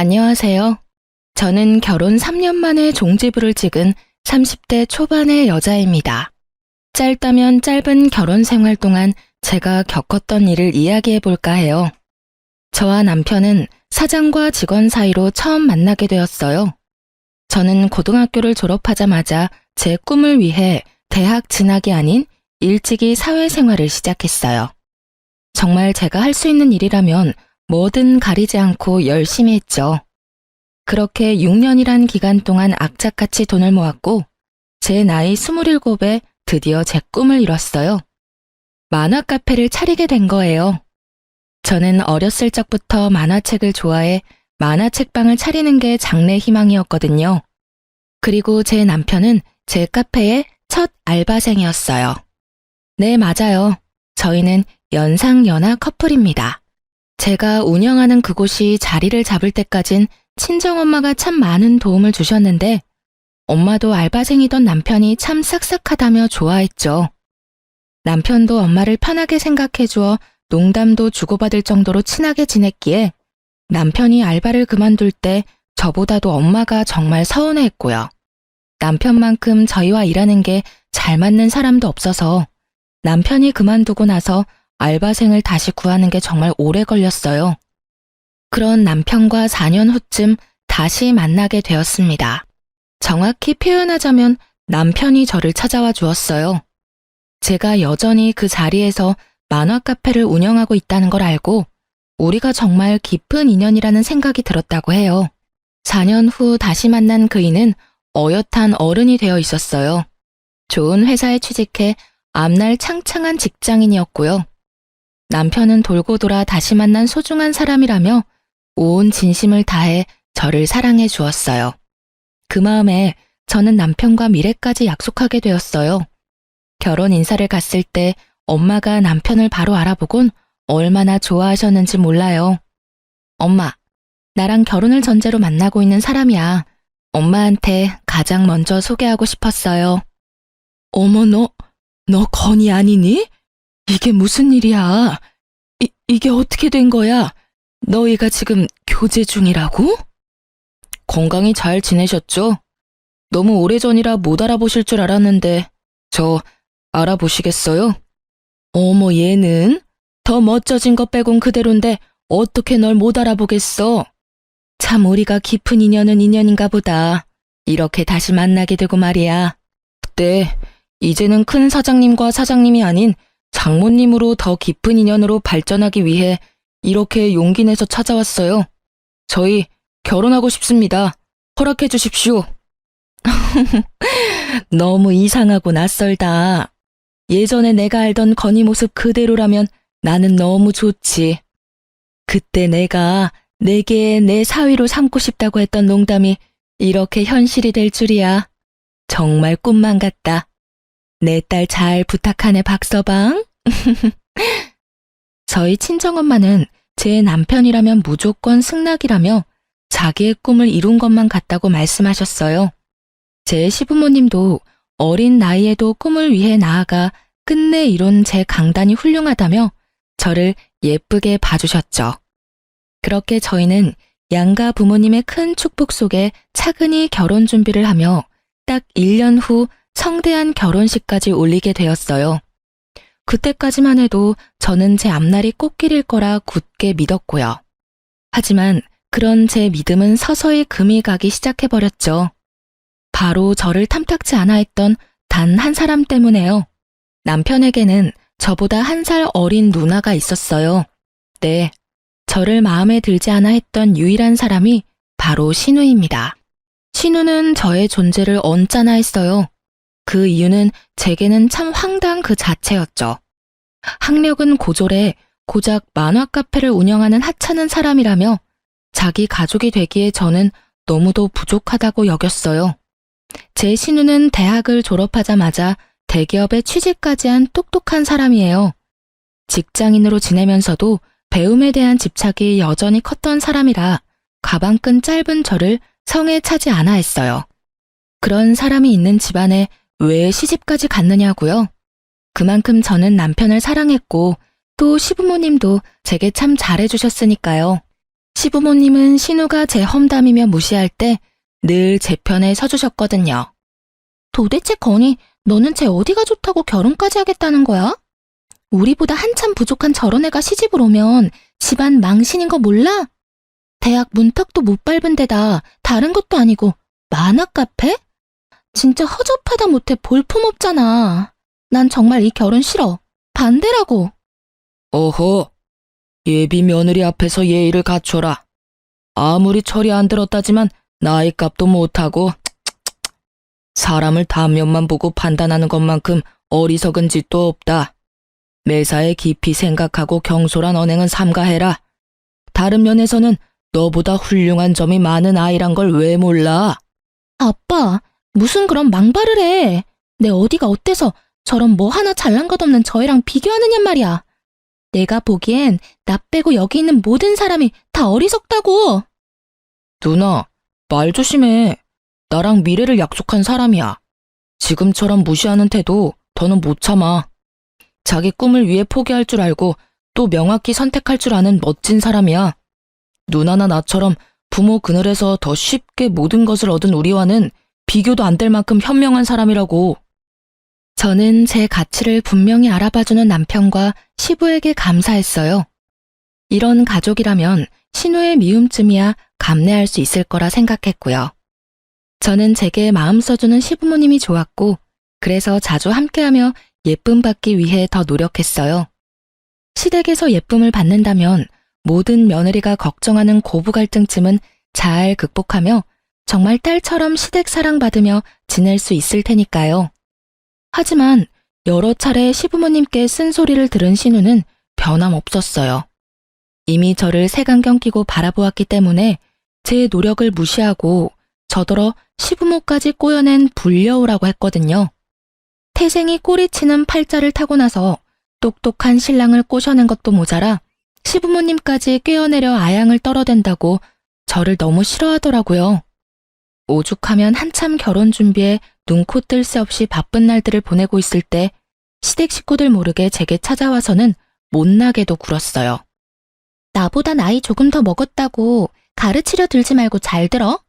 안녕하세요. 저는 결혼 3년 만에 종지부를 찍은 30대 초반의 여자입니다. 짧다면 짧은 결혼 생활 동안 제가 겪었던 일을 이야기해 볼까 해요. 저와 남편은 사장과 직원 사이로 처음 만나게 되었어요. 저는 고등학교를 졸업하자마자 제 꿈을 위해 대학 진학이 아닌 일찍이 사회생활을 시작했어요. 정말 제가 할 수 있는 일이라면 뭐든 가리지 않고 열심히 했죠. 그렇게 6년이란 기간 동안 악착같이 돈을 모았고 제 나이 27에 드디어 제 꿈을 이뤘어요. 만화 카페를 차리게 된 거예요. 저는 어렸을 적부터 만화책을 좋아해 만화책방을 차리는 게 장래 희망이었거든요. 그리고 제 남편은 제 카페의 첫 알바생이었어요. 네, 맞아요. 저희는 연상연하 커플입니다. 제가 운영하는 그곳이 자리를 잡을 때까진 친정엄마가 참 많은 도움을 주셨는데 엄마도 알바생이던 남편이 참 싹싹하다며 좋아했죠. 남편도 엄마를 편하게 생각해 주어 농담도 주고받을 정도로 친하게 지냈기에 남편이 알바를 그만둘 때 저보다도 엄마가 정말 서운해했고요. 남편만큼 저희와 일하는 게 잘 맞는 사람도 없어서 남편이 그만두고 나서 알바생을 다시 구하는 게 정말 오래 걸렸어요. 그런 남편과 4년 후쯤 다시 만나게 되었습니다. 정확히 표현하자면 남편이 저를 찾아와 주었어요. 제가 여전히 그 자리에서 만화 카페를 운영하고 있다는 걸 알고 우리가 정말 깊은 인연이라는 생각이 들었다고 해요. 4년 후 다시 만난 그이는 어엿한 어른이 되어 있었어요. 좋은 회사에 취직해 앞날 창창한 직장인이었고요. 남편은 돌고 돌아 다시 만난 소중한 사람이라며 온 진심을 다해 저를 사랑해 주었어요. 그 마음에 저는 남편과 미래까지 약속하게 되었어요. 결혼 인사를 갔을 때 엄마가 남편을 바로 알아보곤 얼마나 좋아하셨는지 몰라요. 엄마, 나랑 결혼을 전제로 만나고 있는 사람이야. 엄마한테 가장 먼저 소개하고 싶었어요. 어머, 너 건이 아니니? 이게 무슨 일이야? 이게 어떻게 된 거야? 너희가 지금 교제 중이라고? 건강히 잘 지내셨죠? 너무 오래전이라 못 알아보실 줄 알았는데 저 알아보시겠어요? 어머, 얘는 더 멋져진 것 빼곤 그대로인데 어떻게 널 못 알아보겠어? 참 우리가 깊은 인연은 인연인가 보다. 이렇게 다시 만나게 되고 말이야. 네, 이제는 큰 사장님과 사장님이 아닌 장모님으로 더 깊은 인연으로 발전하기 위해 이렇게 용기 내서 찾아왔어요. 저희 결혼하고 싶습니다. 허락해 주십시오. 너무 이상하고 낯설다. 예전에 내가 알던 건희 모습 그대로라면 나는 너무 좋지. 그때 내가 내게 내 사위로 삼고 싶다고 했던 농담이 이렇게 현실이 될 줄이야. 정말 꿈만 같다. 내 딸 잘 부탁하네, 박서방. 저희 친정엄마는 제 남편이라면 무조건 승낙이라며 자기의 꿈을 이룬 것만 같다고 말씀하셨어요. 제 시부모님도 어린 나이에도 꿈을 위해 나아가 끝내 이룬 제 강단이 훌륭하다며 저를 예쁘게 봐주셨죠. 그렇게 저희는 양가 부모님의 큰 축복 속에 차근히 결혼 준비를 하며 딱 1년 후 성대한 결혼식까지 올리게 되었어요. 그때까지만 해도 저는 제 앞날이 꽃길일 거라 굳게 믿었고요. 하지만 그런 제 믿음은 서서히 금이 가기 시작해버렸죠. 바로 저를 탐탁지 않아 했던 단 한 사람 때문에요. 남편에게는 저보다 1살 어린 누나가 있었어요. 네, 저를 마음에 들지 않아 했던 유일한 사람이 바로 신우입니다. 신우는 저의 존재를 언짢아 했어요. 그 이유는 제게는 참 황당 그 자체였죠. 학력은 고졸에 고작 만화 카페를 운영하는 하찮은 사람이라며 자기 가족이 되기에 저는 너무도 부족하다고 여겼어요. 제 신우는 대학을 졸업하자마자 대기업에 취직까지 한 똑똑한 사람이에요. 직장인으로 지내면서도 배움에 대한 집착이 여전히 컸던 사람이라 가방끈 짧은 저를 성에 차지 않아 했어요. 그런 사람이 있는 집안에 왜 시집까지 갔느냐고요? 그만큼 저는 남편을 사랑했고 또 시부모님도 제게 참 잘해주셨으니까요. 시부모님은 신우가 제 험담이며 무시할 때 늘 제 편에 서주셨거든요. 도대체 건이 너는 쟤 어디가 좋다고 결혼까지 하겠다는 거야? 우리보다 한참 부족한 저런 애가 시집을 오면 집안 망신인 거 몰라? 대학 문턱도 못 밟은 데다 다른 것도 아니고 만화 카페? 진짜 허접하다 못해 볼품없잖아. 난 정말 이 결혼 싫어. 반대라고. 어허, 예비 며느리 앞에서 예의를 갖춰라. 아무리 철이 안 들었다지만 나이값도 못하고 사람을 단면만 보고 판단하는 것만큼 어리석은 짓도 없다. 매사에 깊이 생각하고 경솔한 언행은 삼가해라. 다른 면에서는 너보다 훌륭한 점이 많은 아이란 걸 왜 몰라? 아빠, 무슨 그런 망발을 해. 내 어디가 어때서 저런 뭐 하나 잘난 것 없는 저 애랑 비교하느냔 말이야. 내가 보기엔 나 빼고 여기 있는 모든 사람이 다 어리석다고. 누나, 말 조심해. 나랑 미래를 약속한 사람이야. 지금처럼 무시하는 태도 더는 못 참아. 자기 꿈을 위해 포기할 줄 알고 또 명확히 선택할 줄 아는 멋진 사람이야. 누나나 나처럼 부모 그늘에서 더 쉽게 모든 것을 얻은 우리와는 비교도 안 될 만큼 현명한 사람이라고. 저는 제 가치를 분명히 알아봐주는 남편과 시부에게 감사했어요. 이런 가족이라면 신우의 미움쯤이야 감내할 수 있을 거라 생각했고요. 저는 제게 마음 써주는 시부모님이 좋았고, 그래서 자주 함께하며 예쁨 받기 위해 더 노력했어요. 시댁에서 예쁨을 받는다면 모든 며느리가 걱정하는 고부 갈등쯤은 잘 극복하며 정말 딸처럼 시댁 사랑받으며 지낼 수 있을 테니까요. 하지만 여러 차례 시부모님께 쓴소리를 들은 신우는 변함없었어요. 이미 저를 색안경 끼고 바라보았기 때문에 제 노력을 무시하고 저더러 시부모까지 꼬여낸 불려우라고 했거든요. 태생이 꼬리치는 팔자를 타고 나서 똑똑한 신랑을 꼬셔낸 것도 모자라 시부모님까지 꿰어내려 아양을 떨어댄다고 저를 너무 싫어하더라고요. 오죽하면 한참 결혼 준비에 눈코 뜰 새 없이 바쁜 날들을 보내고 있을 때 시댁 식구들 모르게 제게 찾아와서는 못나게도 굴었어요. 나보다 나이 조금 더 먹었다고 가르치려 들지 말고 잘 들어.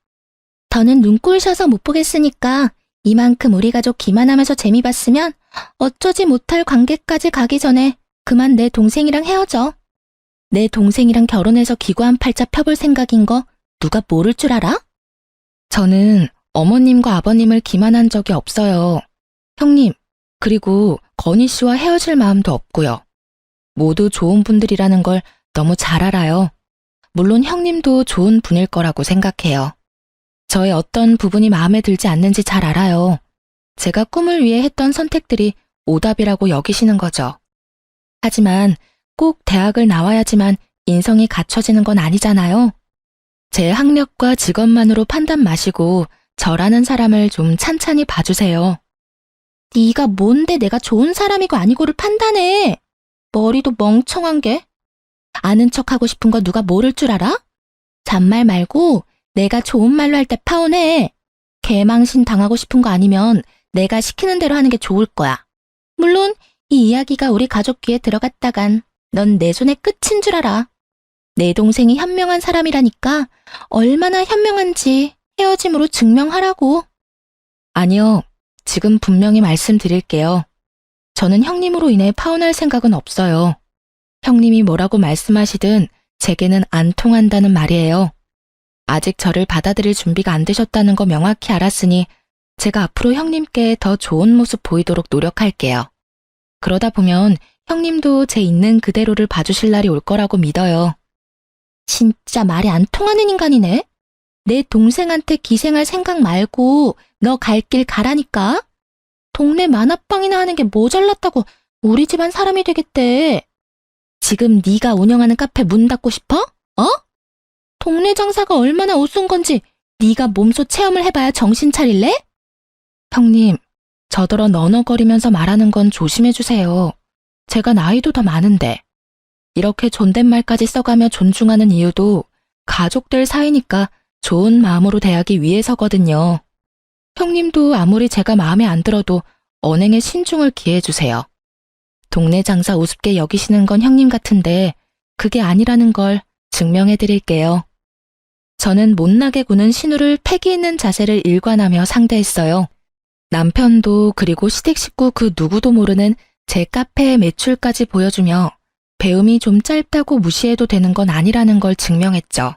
더는 눈꼴 셔서 못 보겠으니까 이만큼 우리 가족 기만하면서 재미 봤으면 어쩌지 못할 관계까지 가기 전에 그만 내 동생이랑 헤어져. 내 동생이랑 결혼해서 기구한 팔자 펴볼 생각인 거 누가 모를 줄 알아? 저는 어머님과 아버님을 기만한 적이 없어요. 형님, 그리고 건희 씨와 헤어질 마음도 없고요. 모두 좋은 분들이라는 걸 너무 잘 알아요. 물론 형님도 좋은 분일 거라고 생각해요. 저의 어떤 부분이 마음에 들지 않는지 잘 알아요. 제가 꿈을 위해 했던 선택들이 오답이라고 여기시는 거죠. 하지만 꼭 대학을 나와야지만 인성이 갖춰지는 건 아니잖아요. 제 학력과 직업만으로 판단 마시고 저라는 사람을 좀 찬찬히 봐주세요. 네가 뭔데 내가 좋은 사람이고 아니고를 판단해. 머리도 멍청한 게. 아는 척하고 싶은 거 누가 모를 줄 알아? 잔말 말고 내가 좋은 말로 할 때 파혼해. 개망신 당하고 싶은 거 아니면 내가 시키는 대로 하는 게 좋을 거야. 물론 이 이야기가 우리 가족 귀에 들어갔다간 넌 내 손의 끝인 줄 알아. 내 동생이 현명한 사람이라니까 얼마나 현명한지 헤어짐으로 증명하라고. 아니요, 지금 분명히 말씀드릴게요. 저는 형님으로 인해 파혼할 생각은 없어요. 형님이 뭐라고 말씀하시든 제게는 안 통한다는 말이에요. 아직 저를 받아들일 준비가 안 되셨다는 거 명확히 알았으니 제가 앞으로 형님께 더 좋은 모습 보이도록 노력할게요. 그러다 보면 형님도 제 있는 그대로를 봐주실 날이 올 거라고 믿어요. 진짜 말이 안 통하는 인간이네. 내 동생한테 기생할 생각 말고 너 갈 길 가라니까. 동네 만화방이나 하는 게 모자랐다고 우리 집안 사람이 되겠대. 지금 네가 운영하는 카페 문 닫고 싶어? 어? 동네 장사가 얼마나 우스운 건지 네가 몸소 체험을 해봐야 정신 차릴래? 형님, 저더러 너너거리면서 말하는 건 조심해주세요. 제가 나이도 더 많은데. 이렇게 존댓말까지 써가며 존중하는 이유도 가족들 사이니까 좋은 마음으로 대하기 위해서거든요. 형님도 아무리 제가 마음에 안 들어도 언행에 신중을 기해주세요. 동네 장사 우습게 여기시는 건 형님 같은데 그게 아니라는 걸 증명해 드릴게요. 저는 못나게 구는 신우를 패기 있는 자세를 일관하며 상대했어요. 남편도 그리고 시댁 식구 그 누구도 모르는 제 카페의 매출까지 보여주며 배움이 좀 짧다고 무시해도 되는 건 아니라는 걸 증명했죠.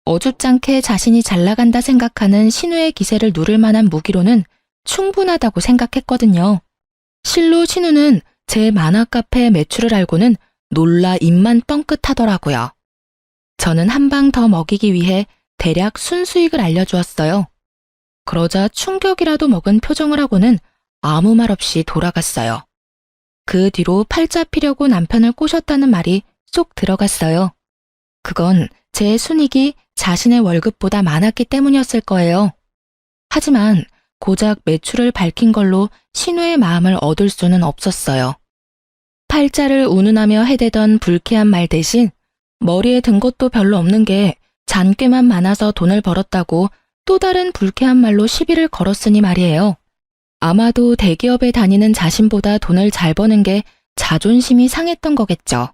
어줍잖게 자신이 잘 나간다 생각하는 신우의 기세를 누를 만한 무기로는 충분하다고 생각했거든요. 실로 신우는 제 만화 카페의 매출을 알고는 놀라 입만 뻥끗하더라고요. 저는 한 방 더 먹이기 위해 대략 순수익을 알려주었어요. 그러자 충격이라도 먹은 표정을 하고는 아무 말 없이 돌아갔어요. 그 뒤로 팔자 피려고 남편을 꼬셨다는 말이 쏙 들어갔어요. 그건 제 순익이 자신의 월급보다 많았기 때문이었을 거예요. 하지만 고작 매출을 밝힌 걸로 신우의 마음을 얻을 수는 없었어요. 팔자를 운운하며 해대던 불쾌한 말 대신 머리에 든 것도 별로 없는 게 잔꾀만 많아서 돈을 벌었다고 또 다른 불쾌한 말로 시비를 걸었으니 말이에요. 아마도 대기업에 다니는 자신보다 돈을 잘 버는 게 자존심이 상했던 거겠죠.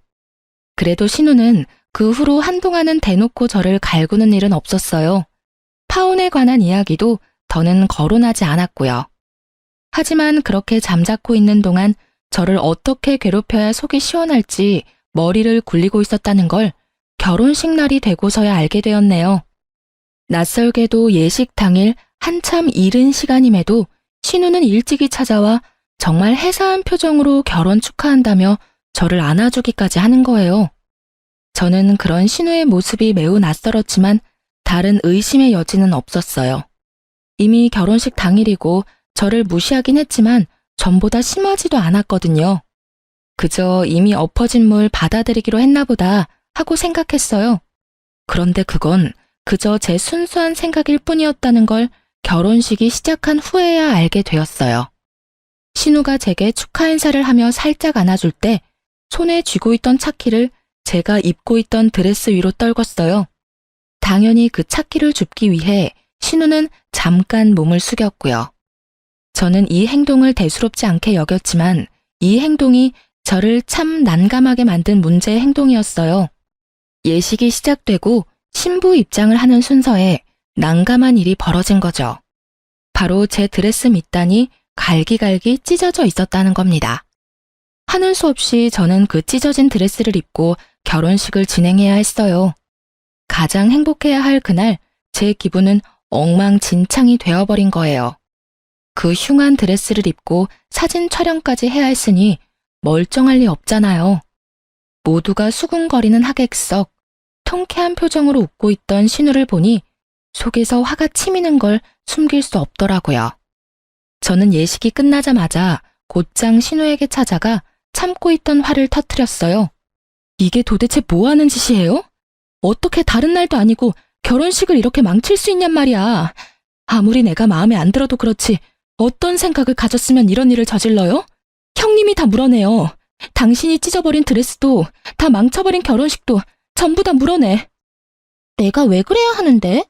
그래도 신우는 그 후로 한동안은 대놓고 저를 갈구는 일은 없었어요. 파혼에 관한 이야기도 더는 거론하지 않았고요. 하지만 그렇게 잠자코 있는 동안 저를 어떻게 괴롭혀야 속이 시원할지 머리를 굴리고 있었다는 걸 결혼식 날이 되고서야 알게 되었네요. 낯설게도 예식 당일 한참 이른 시간임에도 신우는 일찍이 찾아와 정말 해사한 표정으로 결혼 축하한다며 저를 안아주기까지 하는 거예요. 저는 그런 신우의 모습이 매우 낯설었지만 다른 의심의 여지는 없었어요. 이미 결혼식 당일이고 저를 무시하긴 했지만 전보다 심하지도 않았거든요. 그저 이미 엎어진 물 받아들이기로 했나 보다 하고 생각했어요. 그런데 그건 그저 제 순수한 생각일 뿐이었다는 걸 결혼식이 시작한 후에야 알게 되었어요. 신우가 제게 축하 인사를 하며 살짝 안아줄 때 손에 쥐고 있던 차키를 제가 입고 있던 드레스 위로 떨궜어요. 당연히 그 차키를 줍기 위해 신우는 잠깐 몸을 숙였고요. 저는 이 행동을 대수롭지 않게 여겼지만 이 행동이 저를 참 난감하게 만든 문제의 행동이었어요. 예식이 시작되고 신부 입장을 하는 순서에 난감한 일이 벌어진 거죠. 바로 제 드레스 밑단이 갈기갈기 찢어져 있었다는 겁니다. 하는 수 없이 저는 그 찢어진 드레스를 입고 결혼식을 진행해야 했어요. 가장 행복해야 할 그날 제 기분은 엉망진창이 되어버린 거예요. 그 흉한 드레스를 입고 사진 촬영까지 해야 했으니 멀쩡할 리 없잖아요. 모두가 수군거리는 하객석, 통쾌한 표정으로 웃고 있던 신우를 보니 속에서 화가 치미는 걸 숨길 수 없더라고요. 저는 예식이 끝나자마자 곧장 신우에게 찾아가 참고 있던 화를 터뜨렸어요. 이게 도대체 뭐 하는 짓이에요? 어떻게 다른 날도 아니고 결혼식을 이렇게 망칠 수 있냔 말이야. 아무리 내가 마음에 안 들어도 그렇지 어떤 생각을 가졌으면 이런 일을 저질러요? 형님이 다 물어내요. 당신이 찢어버린 드레스도 다 망쳐버린 결혼식도 전부 다 물어내. 내가 왜 그래야 하는데?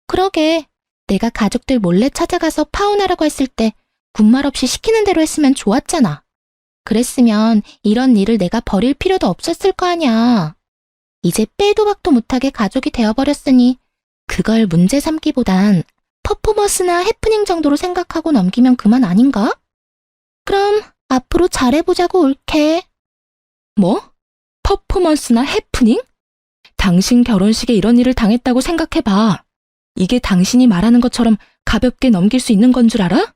그러게, 내가 가족들 몰래 찾아가서 파혼하라고 했을 때 군말 없이 시키는 대로 했으면 좋았잖아. 그랬으면 이런 일을 내가 버릴 필요도 없었을 거 아냐. 이제 빼도 박도 못하게 가족이 되어버렸으니 그걸 문제 삼기보단 퍼포먼스나 해프닝 정도로 생각하고 넘기면 그만 아닌가? 그럼 앞으로 잘해보자고 옳게. 뭐? 퍼포먼스나 해프닝? 당신 결혼식에 이런 일을 당했다고 생각해봐. 이게 당신이 말하는 것처럼 가볍게 넘길 수 있는 건 줄 알아?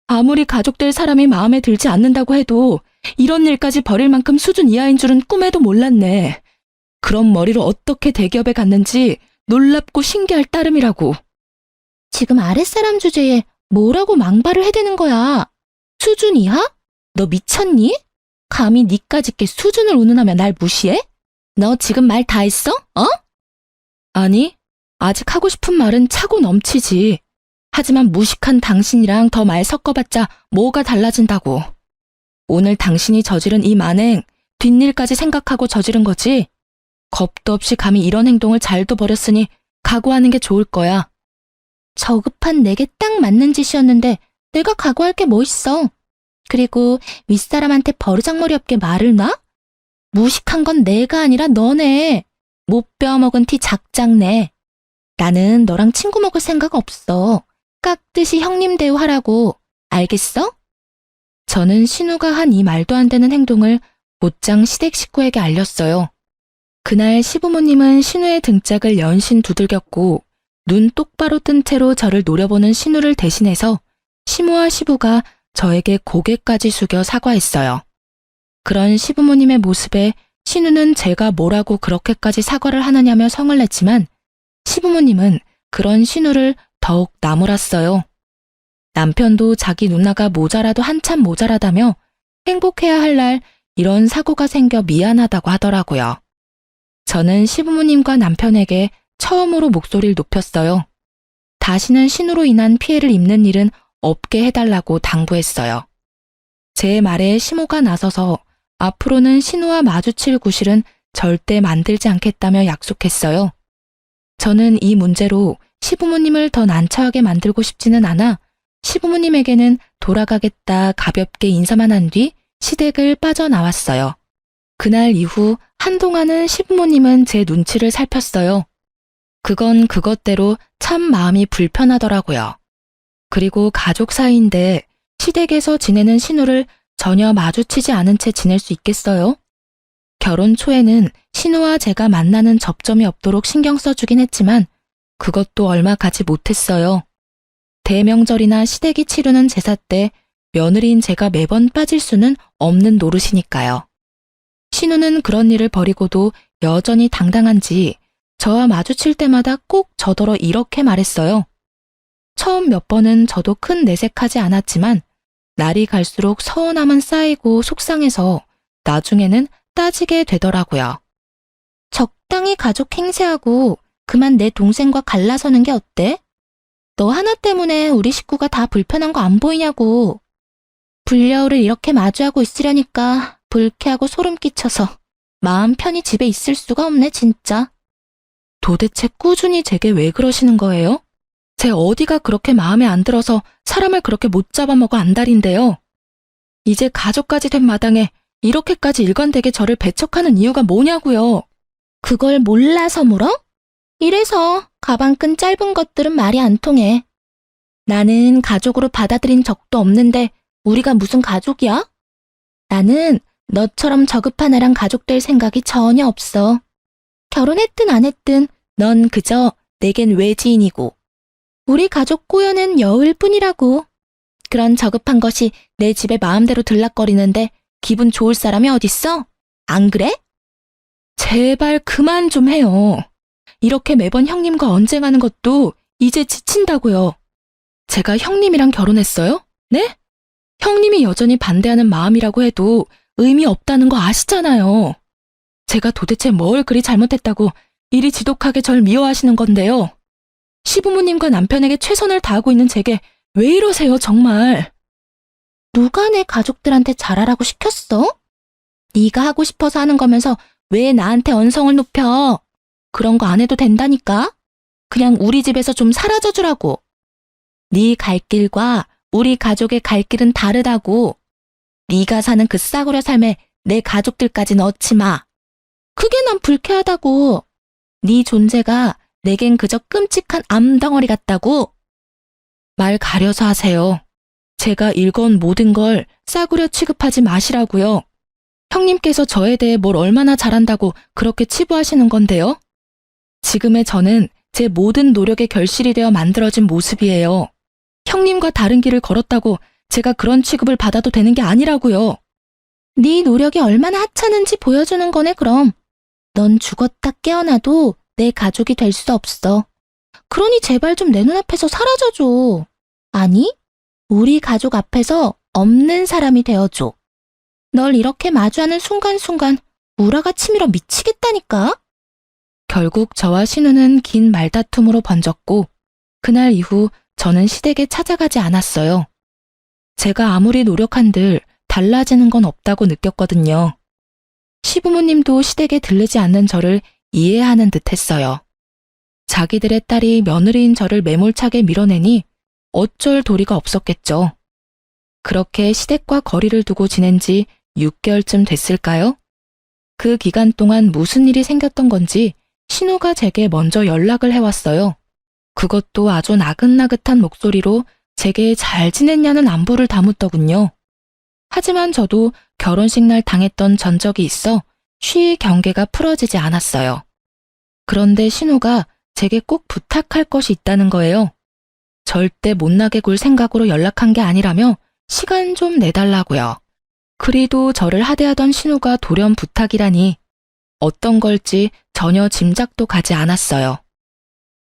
아무리 가족될 사람이 마음에 들지 않는다고 해도 이런 일까지 벌일 만큼 수준 이하인 줄은 꿈에도 몰랐네. 그런 머리로 어떻게 대기업에 갔는지 놀랍고 신기할 따름이라고. 지금 아랫사람 주제에 뭐라고 망발을 해대는 거야? 수준 이하? 너 미쳤니? 감히 니까짓게 수준을 운운하며 날 무시해? 너 지금 말 다 했어? 어? 아니, 아직 하고 싶은 말은 차고 넘치지. 하지만 무식한 당신이랑 더 말 섞어봤자 뭐가 달라진다고. 오늘 당신이 저지른 이 만행, 뒷일까지 생각하고 저지른 거지? 겁도 없이 감히 이런 행동을 잘도 버렸으니 각오하는 게 좋을 거야. 저급한 내게 딱 맞는 짓이었는데 내가 각오할 게 뭐 있어. 그리고 윗사람한테 버르장머리 없게 말을 놔? 무식한 건 내가 아니라 너네. 못 빼어먹은 티 작작내. 나는 너랑 친구 먹을 생각 없어. 깍듯이 형님 대우하라고. 알겠어? 저는 신우가 한 이 말도 안 되는 행동을 곧장 시댁 식구에게 알렸어요. 그날 시부모님은 신우의 등짝을 연신 두들겼고 눈 똑바로 뜬 채로 저를 노려보는 신우를 대신해서 시모와 시부가 저에게 고개까지 숙여 사과했어요. 그런 시부모님의 모습에 신우는 제가 뭐라고 그렇게까지 사과를 하느냐며 성을 냈지만 시부모님은 그런 신우를 더욱 나무랐어요. 남편도 자기 누나가 모자라도 한참 모자라다며 행복해야 할 날 이런 사고가 생겨 미안하다고 하더라고요. 저는 시부모님과 남편에게 처음으로 목소리를 높였어요. 다시는 신우로 인한 피해를 입는 일은 없게 해달라고 당부했어요. 제 말에 시모가 나서서 앞으로는 신우와 마주칠 구실은 절대 만들지 않겠다며 약속했어요. 저는 이 문제로 시부모님을 더 난처하게 만들고 싶지는 않아 시부모님에게는 돌아가겠다 가볍게 인사만 한 뒤 시댁을 빠져나왔어요. 그날 이후 한동안은 시부모님은 제 눈치를 살폈어요. 그건 그것대로 참 마음이 불편하더라고요. 그리고 가족 사이인데 시댁에서 지내는 신우를 전혀 마주치지 않은 채 지낼 수 있겠어요? 결혼 초에는 신우와 제가 만나는 접점이 없도록 신경 써주긴 했지만 그것도 얼마 가지 못했어요. 대명절이나 시댁이 치르는 제사 때 며느리인 제가 매번 빠질 수는 없는 노릇이니까요. 신우는 그런 일을 버리고도 여전히 당당한지 저와 마주칠 때마다 꼭 저더러 이렇게 말했어요. 처음 몇 번은 저도 큰 내색하지 않았지만 날이 갈수록 서운함은 쌓이고 속상해서 나중에는 따지게 되더라고요. 적당히 가족 행세하고 그만 내 동생과 갈라서는 게 어때? 너 하나 때문에 우리 식구가 다 불편한 거 안 보이냐고. 불려울을 이렇게 마주하고 있으려니까 불쾌하고 소름 끼쳐서 마음 편히 집에 있을 수가 없네 진짜. 도대체 꾸준히 제게 왜 그러시는 거예요? 제 어디가 그렇게 마음에 안 들어서 사람을 그렇게 못 잡아먹어 안달인데요. 이제 가족까지 된 마당에 이렇게까지 일관되게 저를 배척하는 이유가 뭐냐고요. 그걸 몰라서 물어? 이래서 가방끈 짧은 것들은 말이 안 통해. 나는 가족으로 받아들인 적도 없는데 우리가 무슨 가족이야? 나는 너처럼 저급한 애랑 가족 될 생각이 전혀 없어. 결혼했든 안 했든 넌 그저 내겐 외지인이고 우리 가족 꼬여낸 여울 뿐이라고. 그런 저급한 것이 내 집에 마음대로 들락거리는데 기분 좋을 사람이 어딨어? 안 그래? 제발 그만 좀 해요. 이렇게 매번 형님과 언쟁하는 것도 이제 지친다고요. 제가 형님이랑 결혼했어요? 네? 형님이 여전히 반대하는 마음이라고 해도 의미 없다는 거 아시잖아요. 제가 도대체 뭘 그리 잘못했다고 이리 지독하게 절 미워하시는 건데요. 시부모님과 남편에게 최선을 다하고 있는 제게 왜 이러세요, 정말. 누가 내 가족들한테 잘하라고 시켰어? 네가 하고 싶어서 하는 거면서 왜 나한테 언성을 높여? 그런 거 안 해도 된다니까? 그냥 우리 집에서 좀 사라져 주라고. 네 갈 길과 우리 가족의 갈 길은 다르다고. 네가 사는 그 싸구려 삶에 내 가족들까지 넣지 마. 그게 난 불쾌하다고. 네 존재가 내겐 그저 끔찍한 암덩어리 같다고. 말 가려서 하세요. 제가 읽어온 모든 걸 싸구려 취급하지 마시라고요. 형님께서 저에 대해 뭘 얼마나 잘한다고 그렇게 치부하시는 건데요. 지금의 저는 제 모든 노력의 결실이 되어 만들어진 모습이에요. 형님과 다른 길을 걸었다고 제가 그런 취급을 받아도 되는 게 아니라고요. 네 노력이 얼마나 하찮은지 보여주는 거네 그럼. 넌 죽었다 깨어나도 내 가족이 될 수 없어. 그러니 제발 좀 내 눈앞에서 사라져줘. 아니, 우리 가족 앞에서 없는 사람이 되어줘. 널 이렇게 마주하는 순간순간 우라가 치밀어 미치겠다니까. 결국 저와 신우는 긴 말다툼으로 번졌고 그날 이후 저는 시댁에 찾아가지 않았어요. 제가 아무리 노력한들 달라지는 건 없다고 느꼈거든요. 시부모님도 시댁에 들르지 않는 저를 이해하는 듯 했어요. 자기들의 딸이 며느리인 저를 매몰차게 밀어내니 어쩔 도리가 없었겠죠. 그렇게 시댁과 거리를 두고 지낸 지 6개월쯤 됐을까요? 그 기간 동안 무슨 일이 생겼던 건지 신우가 제게 먼저 연락을 해왔어요. 그것도 아주 나긋나긋한 목소리로 제게 잘 지냈냐는 안부를 다묻더군요. 하지만 저도 결혼식 날 당했던 전적이 있어 쉬이 경계가 풀어지지 않았어요. 그런데 신우가 제게 꼭 부탁할 것이 있다는 거예요. 절대 못나게 굴 생각으로 연락한 게 아니라며 시간 좀 내달라고요. 그리도 저를 하대하던 신우가 돌연 부탁이라니 어떤 걸지 전혀 짐작도 가지 않았어요.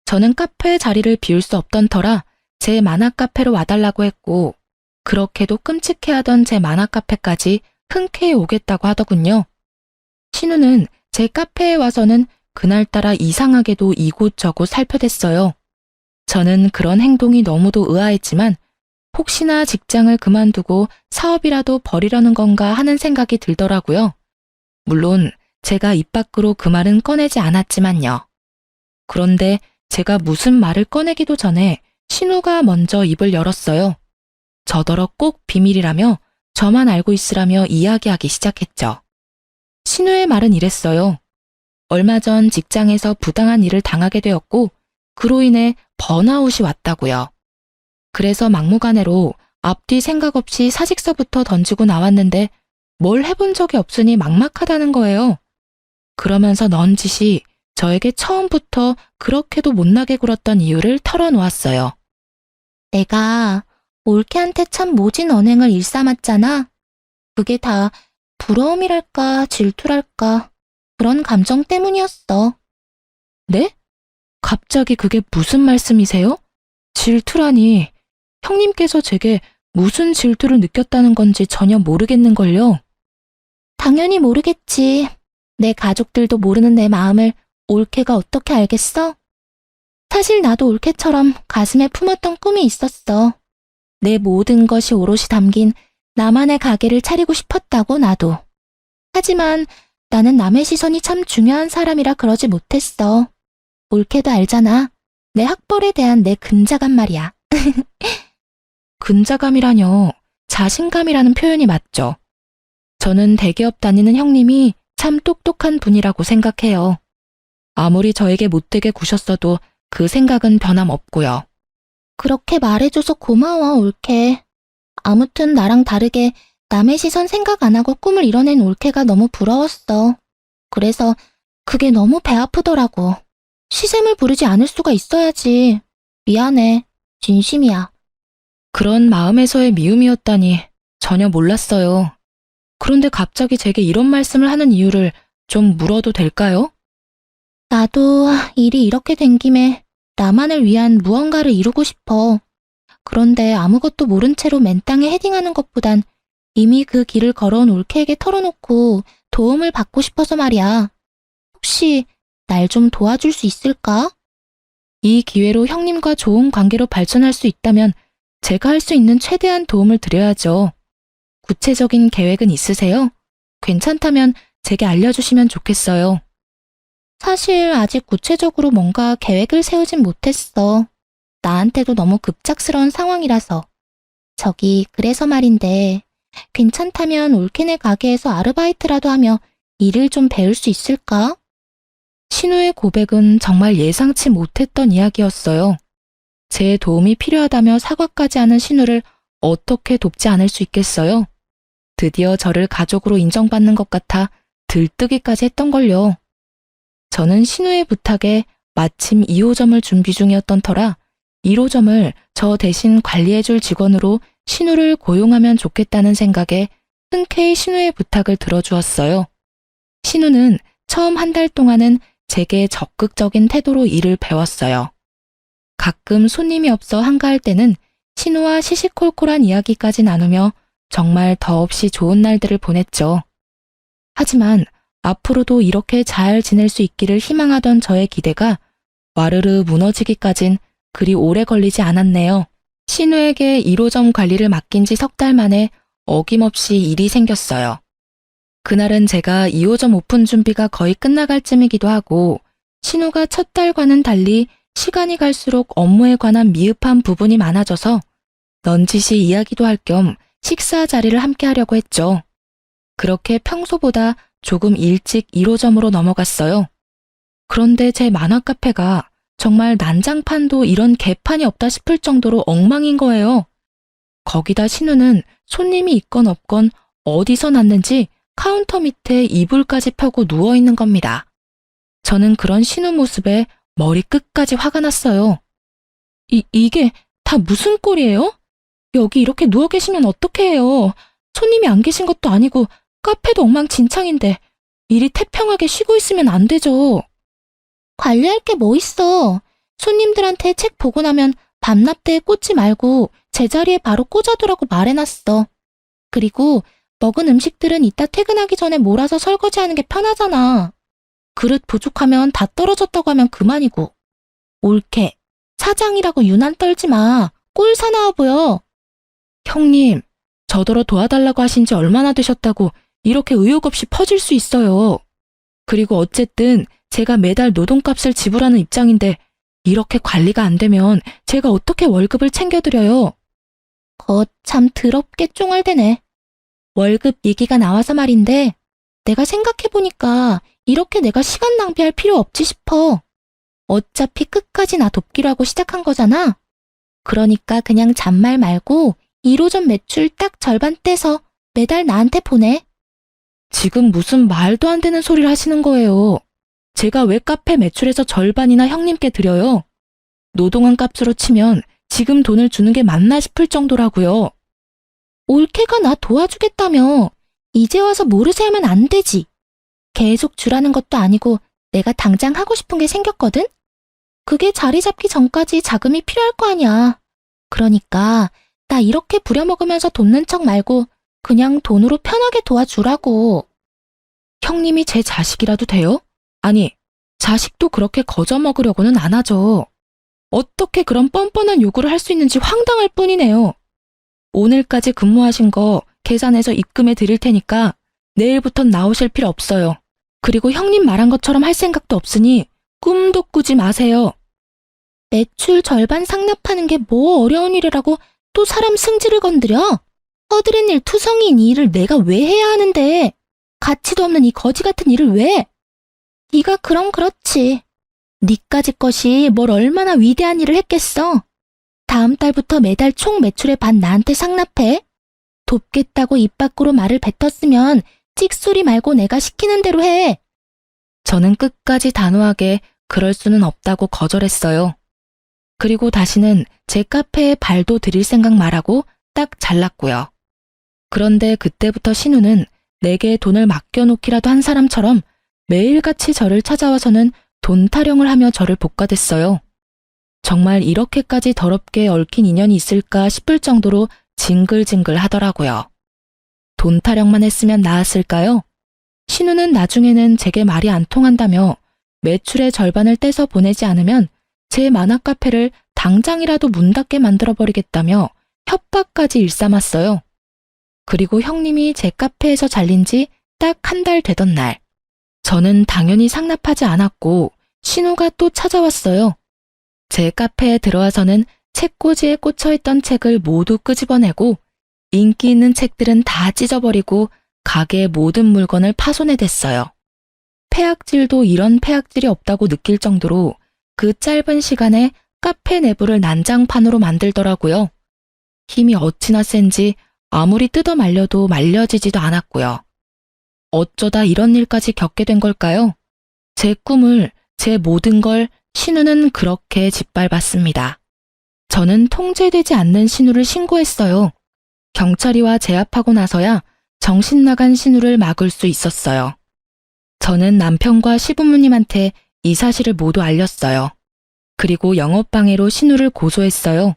저는 카페 자리를 비울 수 없던 터라 제 만화 카페로 와달라고 했고 그렇게도 끔찍해하던 제 만화 카페까지 흔쾌히 오겠다고 하더군요. 신우는 제 카페에 와서는 그날따라 이상하게도 이곳저곳 살펴댔어요. 저는 그런 행동이 너무도 의아했지만 혹시나 직장을 그만두고 사업이라도 벌이려는 건가 하는 생각이 들더라고요. 물론 제가 입 밖으로 그 말은 꺼내지 않았지만요. 그런데 제가 무슨 말을 꺼내기도 전에 신우가 먼저 입을 열었어요. 저더러 꼭 비밀이라며 저만 알고 있으라며 이야기하기 시작했죠. 신우의 말은 이랬어요. 얼마 전 직장에서 부당한 일을 당하게 되었고 그로 인해 번아웃이 왔다고요. 그래서 막무가내로 앞뒤 생각 없이 사직서부터 던지고 나왔는데 뭘 해본 적이 없으니 막막하다는 거예요. 그러면서 넌지시 저에게 처음부터 그렇게도 못나게 굴었던 이유를 털어놓았어요. 내가 올케한테 참 모진 언행을 일삼았잖아. 그게 다 부러움이랄까 질투랄까 그런 감정 때문이었어. 네? 갑자기 그게 무슨 말씀이세요? 질투라니, 형님께서 제게 무슨 질투를 느꼈다는 건지 전혀 모르겠는걸요. 당연히 모르겠지. 내 가족들도 모르는 내 마음을 올케가 어떻게 알겠어? 사실 나도 올케처럼 가슴에 품었던 꿈이 있었어. 내 모든 것이 오롯이 담긴 나만의 가게를 차리고 싶었다고 나도. 하지만 나는 남의 시선이 참 중요한 사람이라 그러지 못했어. 올케도 알잖아. 내 학벌에 대한 내 근자감 말이야. 근자감이라뇨. 자신감이라는 표현이 맞죠. 저는 대기업 다니는 형님이 참 똑똑한 분이라고 생각해요. 아무리 저에게 못되게 구셨어도 그 생각은 변함없고요. 그렇게 말해줘서 고마워, 올케. 아무튼 나랑 다르게 남의 시선 생각 안 하고 꿈을 이뤄낸 올케가 너무 부러웠어. 그래서 그게 너무 배 아프더라고. 시샘을 부르지 않을 수가 있어야지. 미안해. 진심이야. 그런 마음에서의 미움이었다니 전혀 몰랐어요. 그런데 갑자기 제게 이런 말씀을 하는 이유를 좀 물어도 될까요? 나도 일이 이렇게 된 김에 나만을 위한 무언가를 이루고 싶어. 그런데 아무것도 모른 채로 맨 땅에 헤딩하는 것보단 이미 그 길을 걸어온 올케에게 털어놓고 도움을 받고 싶어서 말이야. 혹시 날 좀 도와줄 수 있을까? 이 기회로 형님과 좋은 관계로 발전할 수 있다면 제가 할 수 있는 최대한 도움을 드려야죠. 구체적인 계획은 있으세요? 괜찮다면 제게 알려주시면 좋겠어요. 사실 아직 구체적으로 뭔가 계획을 세우진 못했어. 나한테도 너무 급작스러운 상황이라서. 그래서 말인데, 괜찮다면 올케네 가게에서 아르바이트라도 하며 일을 좀 배울 수 있을까? 신우의 고백은 정말 예상치 못했던 이야기였어요. 제 도움이 필요하다며 사과까지 하는 신우를 어떻게 돕지 않을 수 있겠어요? 드디어 저를 가족으로 인정받는 것 같아 들뜨기까지 했던걸요. 저는 신우의 부탁에 마침 2호점을 준비 중이었던 터라 1호점을 저 대신 관리해줄 직원으로 신우를 고용하면 좋겠다는 생각에 흔쾌히 신우의 부탁을 들어주었어요. 신우는 처음 한 달 동안은 제게 적극적인 태도로 일을 배웠어요. 가끔 손님이 없어 한가할 때는 신우와 시시콜콜한 이야기까지 나누며 정말 더없이 좋은 날들을 보냈죠. 하지만 앞으로도 이렇게 잘 지낼 수 있기를 희망하던 저의 기대가 와르르 무너지기까진 그리 오래 걸리지 않았네요. 신우에게 1호점 관리를 맡긴 지 석 달 만에 어김없이 일이 생겼어요. 그날은 제가 2호점 오픈 준비가 거의 끝나갈 쯤이기도 하고 신우가 첫 달과는 달리 시간이 갈수록 업무에 관한 미흡한 부분이 많아져서 넌지시 이야기도 할 겸 식사 자리를 함께 하려고 했죠. 그렇게 평소보다 조금 일찍 1호점으로 넘어갔어요. 그런데 제 만화 카페가 정말 난장판도 이런 개판이 없다 싶을 정도로 엉망인 거예요. 거기다 신우는 손님이 있건 없건 어디서 났는지 카운터 밑에 이불까지 펴고 누워있는 겁니다. 저는 그런 신우 모습에 머리 끝까지 화가 났어요. 이게 다 무슨 꼴이에요? 여기 이렇게 누워 계시면 어떻게 해요? 손님이 안 계신 것도 아니고 카페도 엉망진창인데 이리 태평하게 쉬고 있으면 안 되죠. 관리할 게 뭐 있어. 손님들한테 책 보고 나면 밤납대에 꽂지 말고 제자리에 바로 꽂아두라고 말해놨어. 그리고 먹은 음식들은 이따 퇴근하기 전에 몰아서 설거지하는 게 편하잖아. 그릇 부족하면 다 떨어졌다고 하면 그만이고. 옳게. 사장이라고 유난 떨지 마. 꼴 사나워 보여. 형님, 저더러 도와달라고 하신 지 얼마나 되셨다고 이렇게 의욕 없이 퍼질 수 있어요. 그리고 어쨌든 제가 매달 노동값을 지불하는 입장인데 이렇게 관리가 안 되면 제가 어떻게 월급을 챙겨드려요? 참 더럽게 쫑알대네. 월급 얘기가 나와서 말인데 내가 생각해보니까 이렇게 내가 시간 낭비할 필요 없지 싶어. 어차피 끝까지 나 돕기로 하고 시작한 거잖아. 그러니까 그냥 잔말 말고 1호점 매출 딱 절반 떼서 매달 나한테 보내. 지금 무슨 말도 안 되는 소리를 하시는 거예요. 제가 왜 카페 매출에서 절반이나 형님께 드려요? 노동한 값으로 치면 지금 돈을 주는 게 맞나 싶을 정도라고요. 올케가 나 도와주겠다며. 이제 와서 모르쇠 하면 안 되지. 계속 주라는 것도 아니고 내가 당장 하고 싶은 게 생겼거든? 그게 자리 잡기 전까지 자금이 필요할 거 아니야. 그러니까 나 이렇게 부려먹으면서 돕는 척 말고 그냥 돈으로 편하게 도와주라고. 형님이 제 자식이라도 돼요? 아니, 자식도 그렇게 거저 먹으려고는 안 하죠. 어떻게 그런 뻔뻔한 요구를 할 수 있는지 황당할 뿐이네요. 오늘까지 근무하신 거 계산해서 입금해 드릴 테니까 내일부턴 나오실 필요 없어요. 그리고 형님 말한 것처럼 할 생각도 없으니 꿈도 꾸지 마세요. 매출 절반 상납하는 게 뭐 어려운 일이라고 또 사람 승질을 건드려? 허드렛 일 투성이인 이 일을 내가 왜 해야 하는데? 가치도 없는 이 거지 같은 일을 왜? 네가 그럼 그렇지. 니까지 것이 뭘 얼마나 위대한 일을 했겠어. 다음 달부터 매달 총 매출의 반 나한테 상납해. 돕겠다고 입 밖으로 말을 뱉었으면 찍소리 말고 내가 시키는 대로 해. 저는 끝까지 단호하게 그럴 수는 없다고 거절했어요. 그리고 다시는 제 카페에 발도 들일 생각 말하고 딱 잘랐고요. 그런데 그때부터 신우는 내게 돈을 맡겨놓기라도 한 사람처럼 매일같이 저를 찾아와서는 돈 타령을 하며 저를 볶아댔어요. 정말 이렇게까지 더럽게 얽힌 인연이 있을까 싶을 정도로 징글징글 하더라고요. 돈 타령만 했으면 나았을까요? 신우는 나중에는 제게 말이 안 통한다며 매출의 절반을 떼서 보내지 않으면 제 만화 카페를 당장이라도 문 닫게 만들어버리겠다며 협박까지 일삼았어요. 그리고 형님이 제 카페에서 잘린 지 딱 한 달 되던 날, 저는 당연히 상납하지 않았고 신우가 또 찾아왔어요. 제 카페에 들어와서는 책꽂이에 꽂혀있던 책을 모두 끄집어내고 인기 있는 책들은 다 찢어버리고 가게의 모든 물건을 파손해댔어요. 폐악질도 이런 폐악질이 없다고 느낄 정도로 그 짧은 시간에 카페 내부를 난장판으로 만들더라고요. 힘이 어찌나 센지 아무리 뜯어 말려도 말려지지도 않았고요. 어쩌다 이런 일까지 겪게 된 걸까요? 제 꿈을, 제 모든 걸 신우는 그렇게 짓밟았습니다. 저는 통제되지 않는 신우를 신고했어요. 경찰이 와 제압하고 나서야 정신 나간 신우를 막을 수 있었어요. 저는 남편과 시부모님한테 이 사실을 모두 알렸어요. 그리고 영업방해로 신우를 고소했어요.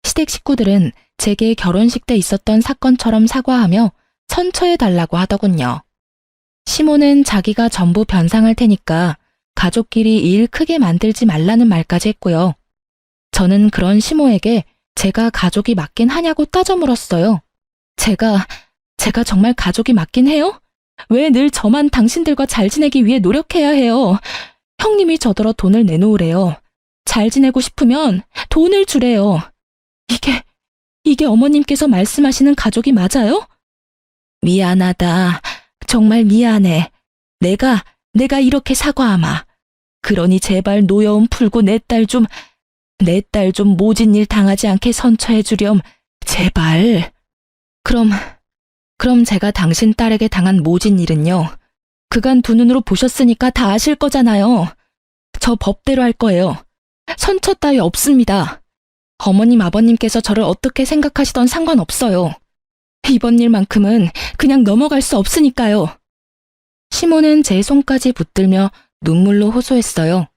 시댁 식구들은 제게 결혼식 때 있었던 사건처럼 사과하며 천처해달라고 하더군요. 시모는 자기가 전부 변상할 테니까 가족끼리 일 크게 만들지 말라는 말까지 했고요. 저는 그런 시모에게 제가 가족이 맞긴 하냐고 따져 물었어요. 제가 정말 가족이 맞긴 해요? 왜 늘 저만 당신들과 잘 지내기 위해 노력해야 해요? 형님이 저더러 돈을 내놓으래요. 잘 지내고 싶으면 돈을 주래요. 이게 어머님께서 말씀하시는 가족이 맞아요? 미안하다. 정말 미안해. 내가 이렇게 사과하마. 그러니 제발 노여움 풀고 내 딸 좀 모진 일 당하지 않게 선처해 주렴. 제발. 그럼 제가 당신 딸에게 당한 모진 일은요. 그간 두 눈으로 보셨으니까 다 아실 거잖아요. 저 법대로 할 거예요. 선처 따위 없습니다. 어머님, 아버님께서 저를 어떻게 생각하시던 상관없어요. 이번 일만큼은 그냥 넘어갈 수 없으니까요. 시몬은 제 손까지 붙들며 눈물로 호소했어요.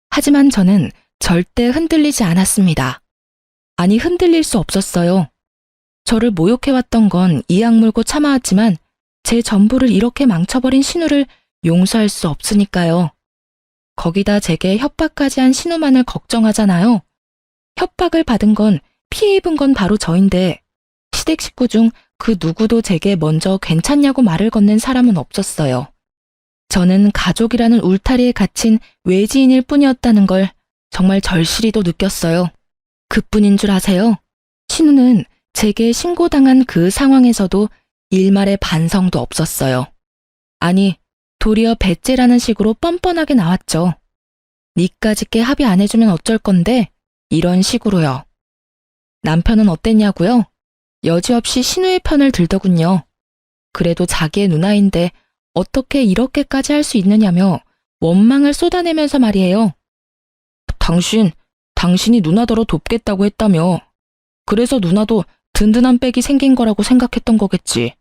하지만 저는 절대 흔들리지 않았습니다. 아니, 흔들릴 수 없었어요. 저를 모욕해왔던 건 이악 물고 참아왔지만 제 전부를 이렇게 망쳐버린 신우를 용서할 수 없으니까요. 거기다 제게 협박까지 한 신우만을 걱정하잖아요. 협박을 받은 건, 피해 입은 건 바로 저인데 시댁 식구 중 그 누구도 제게 먼저 괜찮냐고 말을 건넨 사람은 없었어요. 저는 가족이라는 울타리에 갇힌 외지인일 뿐이었다는 걸 정말 절실히도 느꼈어요. 그뿐인 줄 아세요? 신우는 제게 신고당한 그 상황에서도 일말의 반성도 없었어요. 아니, 도리어 배째라는 식으로 뻔뻔하게 나왔죠. 니까짓게 합의 안 해주면 어쩔 건데 이런 식으로요. 남편은 어땠냐고요? 여지없이 신우의 편을 들더군요. 그래도 자기의 누나인데 어떻게 이렇게까지 할 수 있느냐며 원망을 쏟아내면서 말이에요. 당신이 누나더러 돕겠다고 했다며. 그래서 누나도 든든한 백이 생긴 거라고 생각했던 거겠지.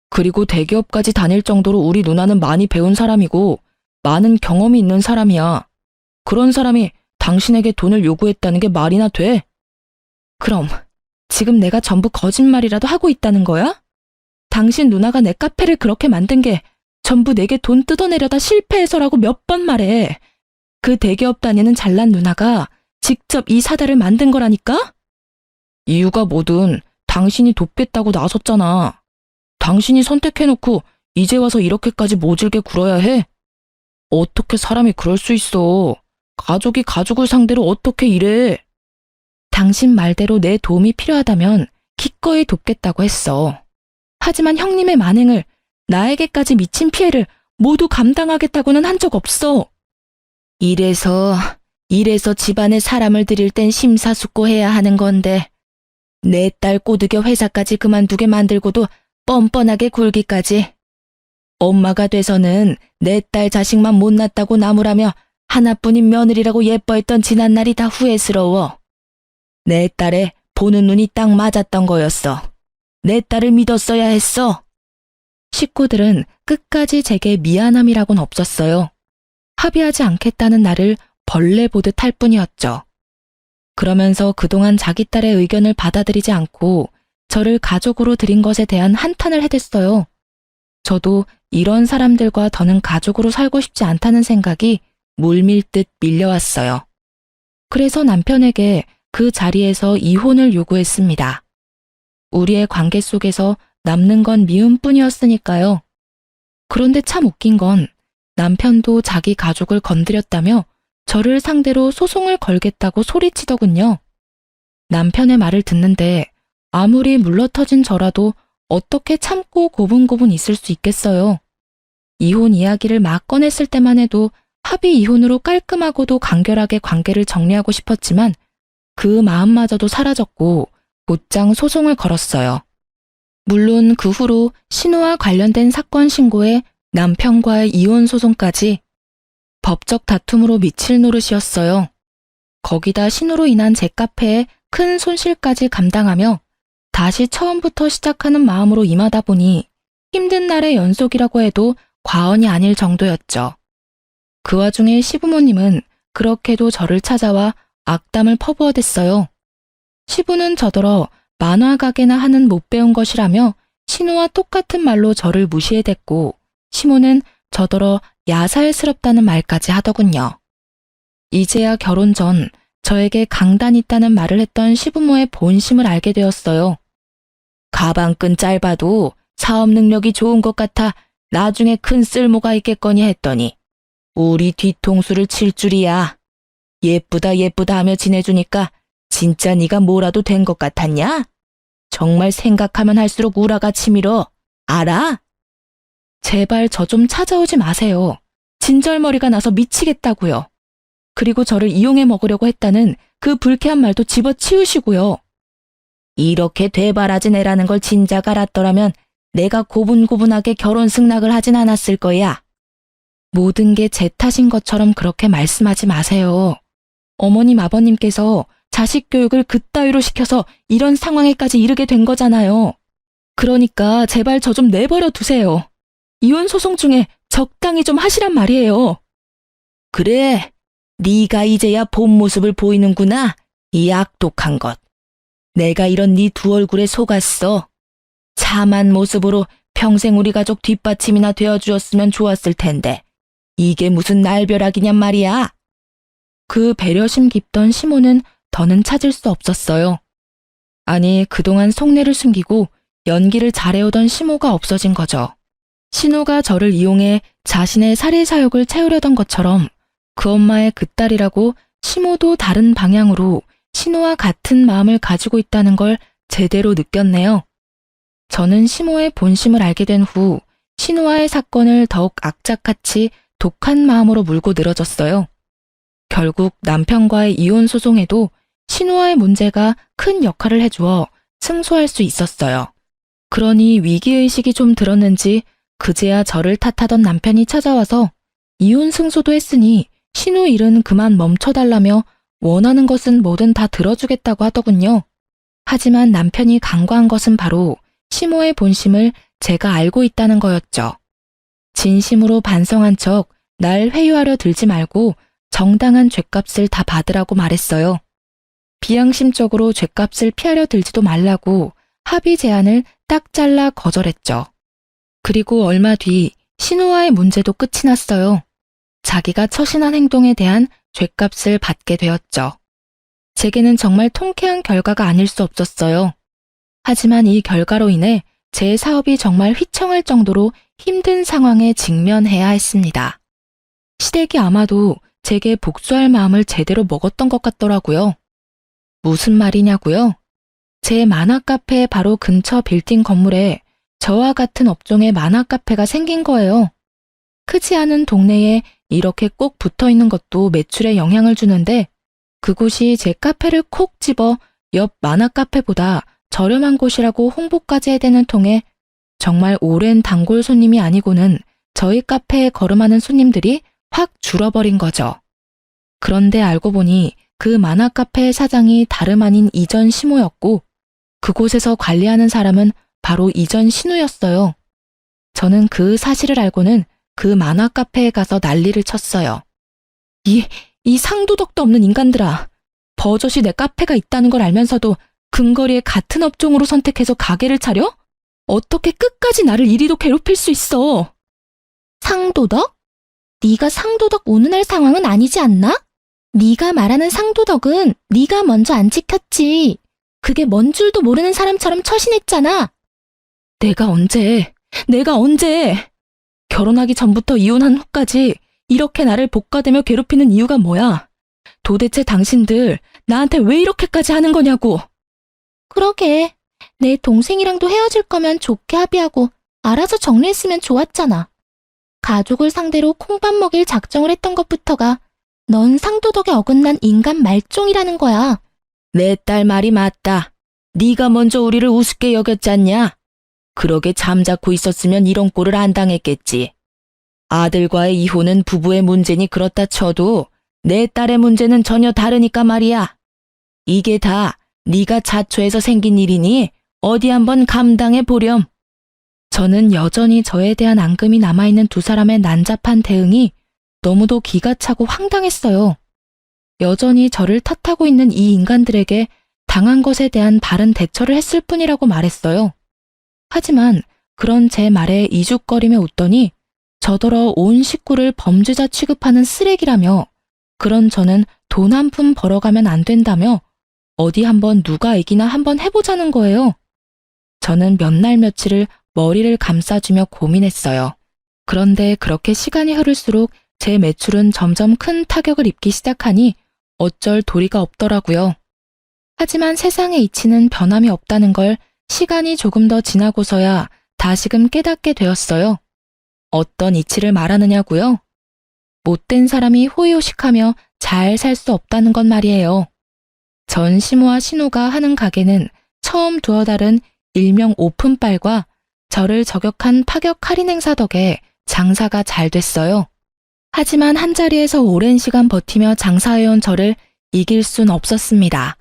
그리고 대기업까지 다닐 정도로 우리 누나는 많이 배운 사람이고 많은 경험이 있는 사람이야. 그런 사람이 당신에게 돈을 요구했다는 게 말이나 돼? 그럼 지금 내가 전부 거짓말이라도 하고 있다는 거야? 당신 누나가 내 카페를 그렇게 만든 게 전부 내게 돈 뜯어내려다 실패해서라고 몇 번 말해. 그 대기업 다니는 잘난 누나가 직접 이 사다를 만든 거라니까? 이유가 뭐든 당신이 돕겠다고 나섰잖아. 당신이 선택해놓고 이제 와서 이렇게까지 모질게 굴어야 해? 어떻게 사람이 그럴 수 있어. 가족이 가족을 상대로 어떻게 이래. 당신 말대로 내 도움이 필요하다면 기꺼이 돕겠다고 했어. 하지만 형님의 만행을, 나에게까지 미친 피해를 모두 감당하겠다고는 한 적 없어. 이래서 집안에 사람을 들일 땐 심사숙고해야 하는 건데 내 딸 꼬드겨 회사까지 그만두게 만들고도 뻔뻔하게 굴기까지. 엄마가 돼서는 내 딸 자식만 못났다고 나무라며 하나뿐인 며느리라고 예뻐했던 지난날이 다 후회스러워. 내 딸에 보는 눈이 딱 맞았던 거였어. 내 딸을 믿었어야 했어. 식구들은 끝까지 제게 미안함이라고는 없었어요. 합의하지 않겠다는 나를 벌레 보듯 할 뿐이었죠. 그러면서 그동안 자기 딸의 의견을 받아들이지 않고 저를 가족으로 들인 것에 대한 한탄을 해댔어요. 저도 이런 사람들과 더는 가족으로 살고 싶지 않다는 생각이 물밀듯 밀려왔어요. 그래서 남편에게 그 자리에서 이혼을 요구했습니다. 우리의 관계 속에서 남는 건 미움뿐이었으니까요. 그런데 참 웃긴 건 남편도 자기 가족을 건드렸다며 저를 상대로 소송을 걸겠다고 소리치더군요. 남편의 말을 듣는데 아무리 물러터진 저라도 어떻게 참고 고분고분 있을 수 있겠어요. 이혼 이야기를 막 꺼냈을 때만 해도 합의 이혼으로 깔끔하고도 간결하게 관계를 정리하고 싶었지만 그 마음마저도 사라졌고 곧장 소송을 걸었어요. 물론 그 후로 신우와 관련된 사건 신고에 남편과의 이혼 소송까지 법적 다툼으로 미칠 노릇이었어요. 거기다 신우로 인한 제 카페에 큰 손실까지 감당하며 다시 처음부터 시작하는 마음으로 임하다 보니 힘든 날의 연속이라고 해도 과언이 아닐 정도였죠. 그 와중에 시부모님은 그렇게도 저를 찾아와 악담을 퍼부어댔어요. 시부는 저더러 만화 가게나 하는 못 배운 것이라며 신우와 똑같은 말로 저를 무시해댔고 시모는 저더러 야살스럽다는 말까지 하더군요. 이제야 결혼 전 저에게 강단 있다는 말을 했던 시부모의 본심을 알게 되었어요. 가방끈 짧아도 사업 능력이 좋은 것 같아 나중에 큰 쓸모가 있겠거니 했더니 우리 뒤통수를 칠 줄이야. 예쁘다 예쁘다 하며 지내주니까 진짜 네가 뭐라도 된 것 같았냐? 정말 생각하면 할수록 우라가 치밀어. 알아? 제발 저 좀 찾아오지 마세요. 진절머리가 나서 미치겠다고요. 그리고 저를 이용해 먹으려고 했다는 그 불쾌한 말도 집어치우시고요. 이렇게 되바라진 애라는 걸 진작 알았더라면 내가 고분고분하게 결혼 승낙을 하진 않았을 거야. 모든 게 제 탓인 것처럼 그렇게 말씀하지 마세요. 어머님, 아버님께서 자식 교육을 그따위로 시켜서 이런 상황에까지 이르게 된 거잖아요. 그러니까 제발 저 좀 내버려 두세요. 이혼 소송 중에 적당히 좀 하시란 말이에요. 그래, 네가 이제야 본 모습을 보이는구나. 이 악독한 것. 내가 이런 네 두 얼굴에 속았어. 참한 모습으로 평생 우리 가족 뒷받침이나 되어주었으면 좋았을 텐데 이게 무슨 날벼락이냔 말이야. 그 배려심 깊던 시모는 더는 찾을 수 없었어요. 아니, 그동안 속내를 숨기고 연기를 잘해오던 시모가 없어진 거죠. 신우가 저를 이용해 자신의 살해 사욕을 채우려던 것처럼 그 엄마의 그 딸이라고 시모도 다른 방향으로 신우와 같은 마음을 가지고 있다는 걸 제대로 느꼈네요. 저는 시모의 본심을 알게 된 후 신우와의 사건을 더욱 악착같이 독한 마음으로 물고 늘어졌어요. 결국 남편과의 이혼 소송에도 신우와의 문제가 큰 역할을 해주어 승소할 수 있었어요. 그러니 위기의식이 좀 들었는지 그제야 저를 탓하던 남편이 찾아와서 이혼 승소도 했으니 신우 일은 그만 멈춰달라며 원하는 것은 뭐든 다 들어주겠다고 하더군요. 하지만 남편이 간과한 것은 바로 시모의 본심을 제가 알고 있다는 거였죠. 진심으로 반성한 척 날 회유하려 들지 말고 정당한 죗값을 다 받으라고 말했어요. 비양심적으로 죗값을 피하려 들지도 말라고 합의 제안을 딱 잘라 거절했죠. 그리고 얼마 뒤 신우와의 문제도 끝이 났어요. 자기가 처신한 행동에 대한 죗값을 받게 되었죠. 제게는 정말 통쾌한 결과가 아닐 수 없었어요. 하지만 이 결과로 인해 제 사업이 정말 휘청할 정도로 힘든 상황에 직면해야 했습니다. 시댁이 아마도 제게 복수할 마음을 제대로 먹었던 것 같더라고요. 무슨 말이냐고요? 제 만화 카페 바로 근처 빌딩 건물에 저와 같은 업종의 만화 카페가 생긴 거예요. 크지 않은 동네에 이렇게 꼭 붙어 있는 것도 매출에 영향을 주는데 그곳이 제 카페를 콕 집어 옆 만화 카페보다 저렴한 곳이라고 홍보까지 해대는 통에 정말 오랜 단골 손님이 아니고는 저희 카페에 걸음하는 손님들이 확 줄어버린 거죠. 그런데 알고 보니 그 만화 카페의 사장이 다름 아닌 이전 시모였고 그곳에서 관리하는 사람은 바로 이전 신우였어요. 저는 그 사실을 알고는 그 만화 카페에 가서 난리를 쳤어요. 이 상도덕도 없는 인간들아. 버젓이 내 카페가 있다는 걸 알면서도 근거리에 같은 업종으로 선택해서 가게를 차려? 어떻게 끝까지 나를 이리도 괴롭힐 수 있어? 상도덕? 네가 상도덕 운운할 상황은 아니지 않나? 네가 말하는 상도덕은 네가 먼저 안 지켰지. 그게 뭔 줄도 모르는 사람처럼 처신했잖아. 내가 언제? 결혼하기 전부터 이혼한 후까지 이렇게 나를 복가대며 괴롭히는 이유가 뭐야? 도대체 당신들 나한테 왜 이렇게까지 하는 거냐고. 그러게. 내 동생이랑도 헤어질 거면 좋게 합의하고 알아서 정리했으면 좋았잖아. 가족을 상대로 콩밥 먹일 작정을 했던 것부터가 넌 상도덕에 어긋난 인간 말종이라는 거야. 내 딸 말이 맞다. 네가 먼저 우리를 우습게 여겼잖냐? 그러게 잠자코 있었으면 이런 꼴을 안 당했겠지. 아들과의 이혼은 부부의 문제니 그렇다 쳐도 내 딸의 문제는 전혀 다르니까 말이야. 이게 다 네가 자초해서 생긴 일이니 어디 한번 감당해 보렴. 저는 여전히 저에 대한 앙금이 남아있는 두 사람의 난잡한 대응이 너무도 기가 차고 황당했어요. 여전히 저를 탓하고 있는 이 인간들에게 당한 것에 대한 바른 대처를 했을 뿐이라고 말했어요. 하지만 그런 제 말에 이죽거리며 웃더니 저더러 온 식구를 범죄자 취급하는 쓰레기라며 그런 저는 돈 한 푼 벌어가면 안 된다며 어디 한번 누가 이기나 한번 해보자는 거예요. 저는 몇 날 며칠을 머리를 감싸주며 고민했어요. 그런데 그렇게 시간이 흐를수록 제 매출은 점점 큰 타격을 입기 시작하니 어쩔 도리가 없더라고요. 하지만 세상의 이치는 변함이 없다는 걸 시간이 조금 더 지나고서야 다시금 깨닫게 되었어요. 어떤 이치를 말하느냐고요? 못된 사람이 호의호식하며 잘 살 수 없다는 건 말이에요. 전시모와 신우가 하는 가게는 처음 두어 달은 일명 오픈빨과 저를 저격한 파격 할인 행사 덕에 장사가 잘 됐어요. 하지만 한자리에서 오랜 시간 버티며 장사해온 저를 이길 순 없었습니다.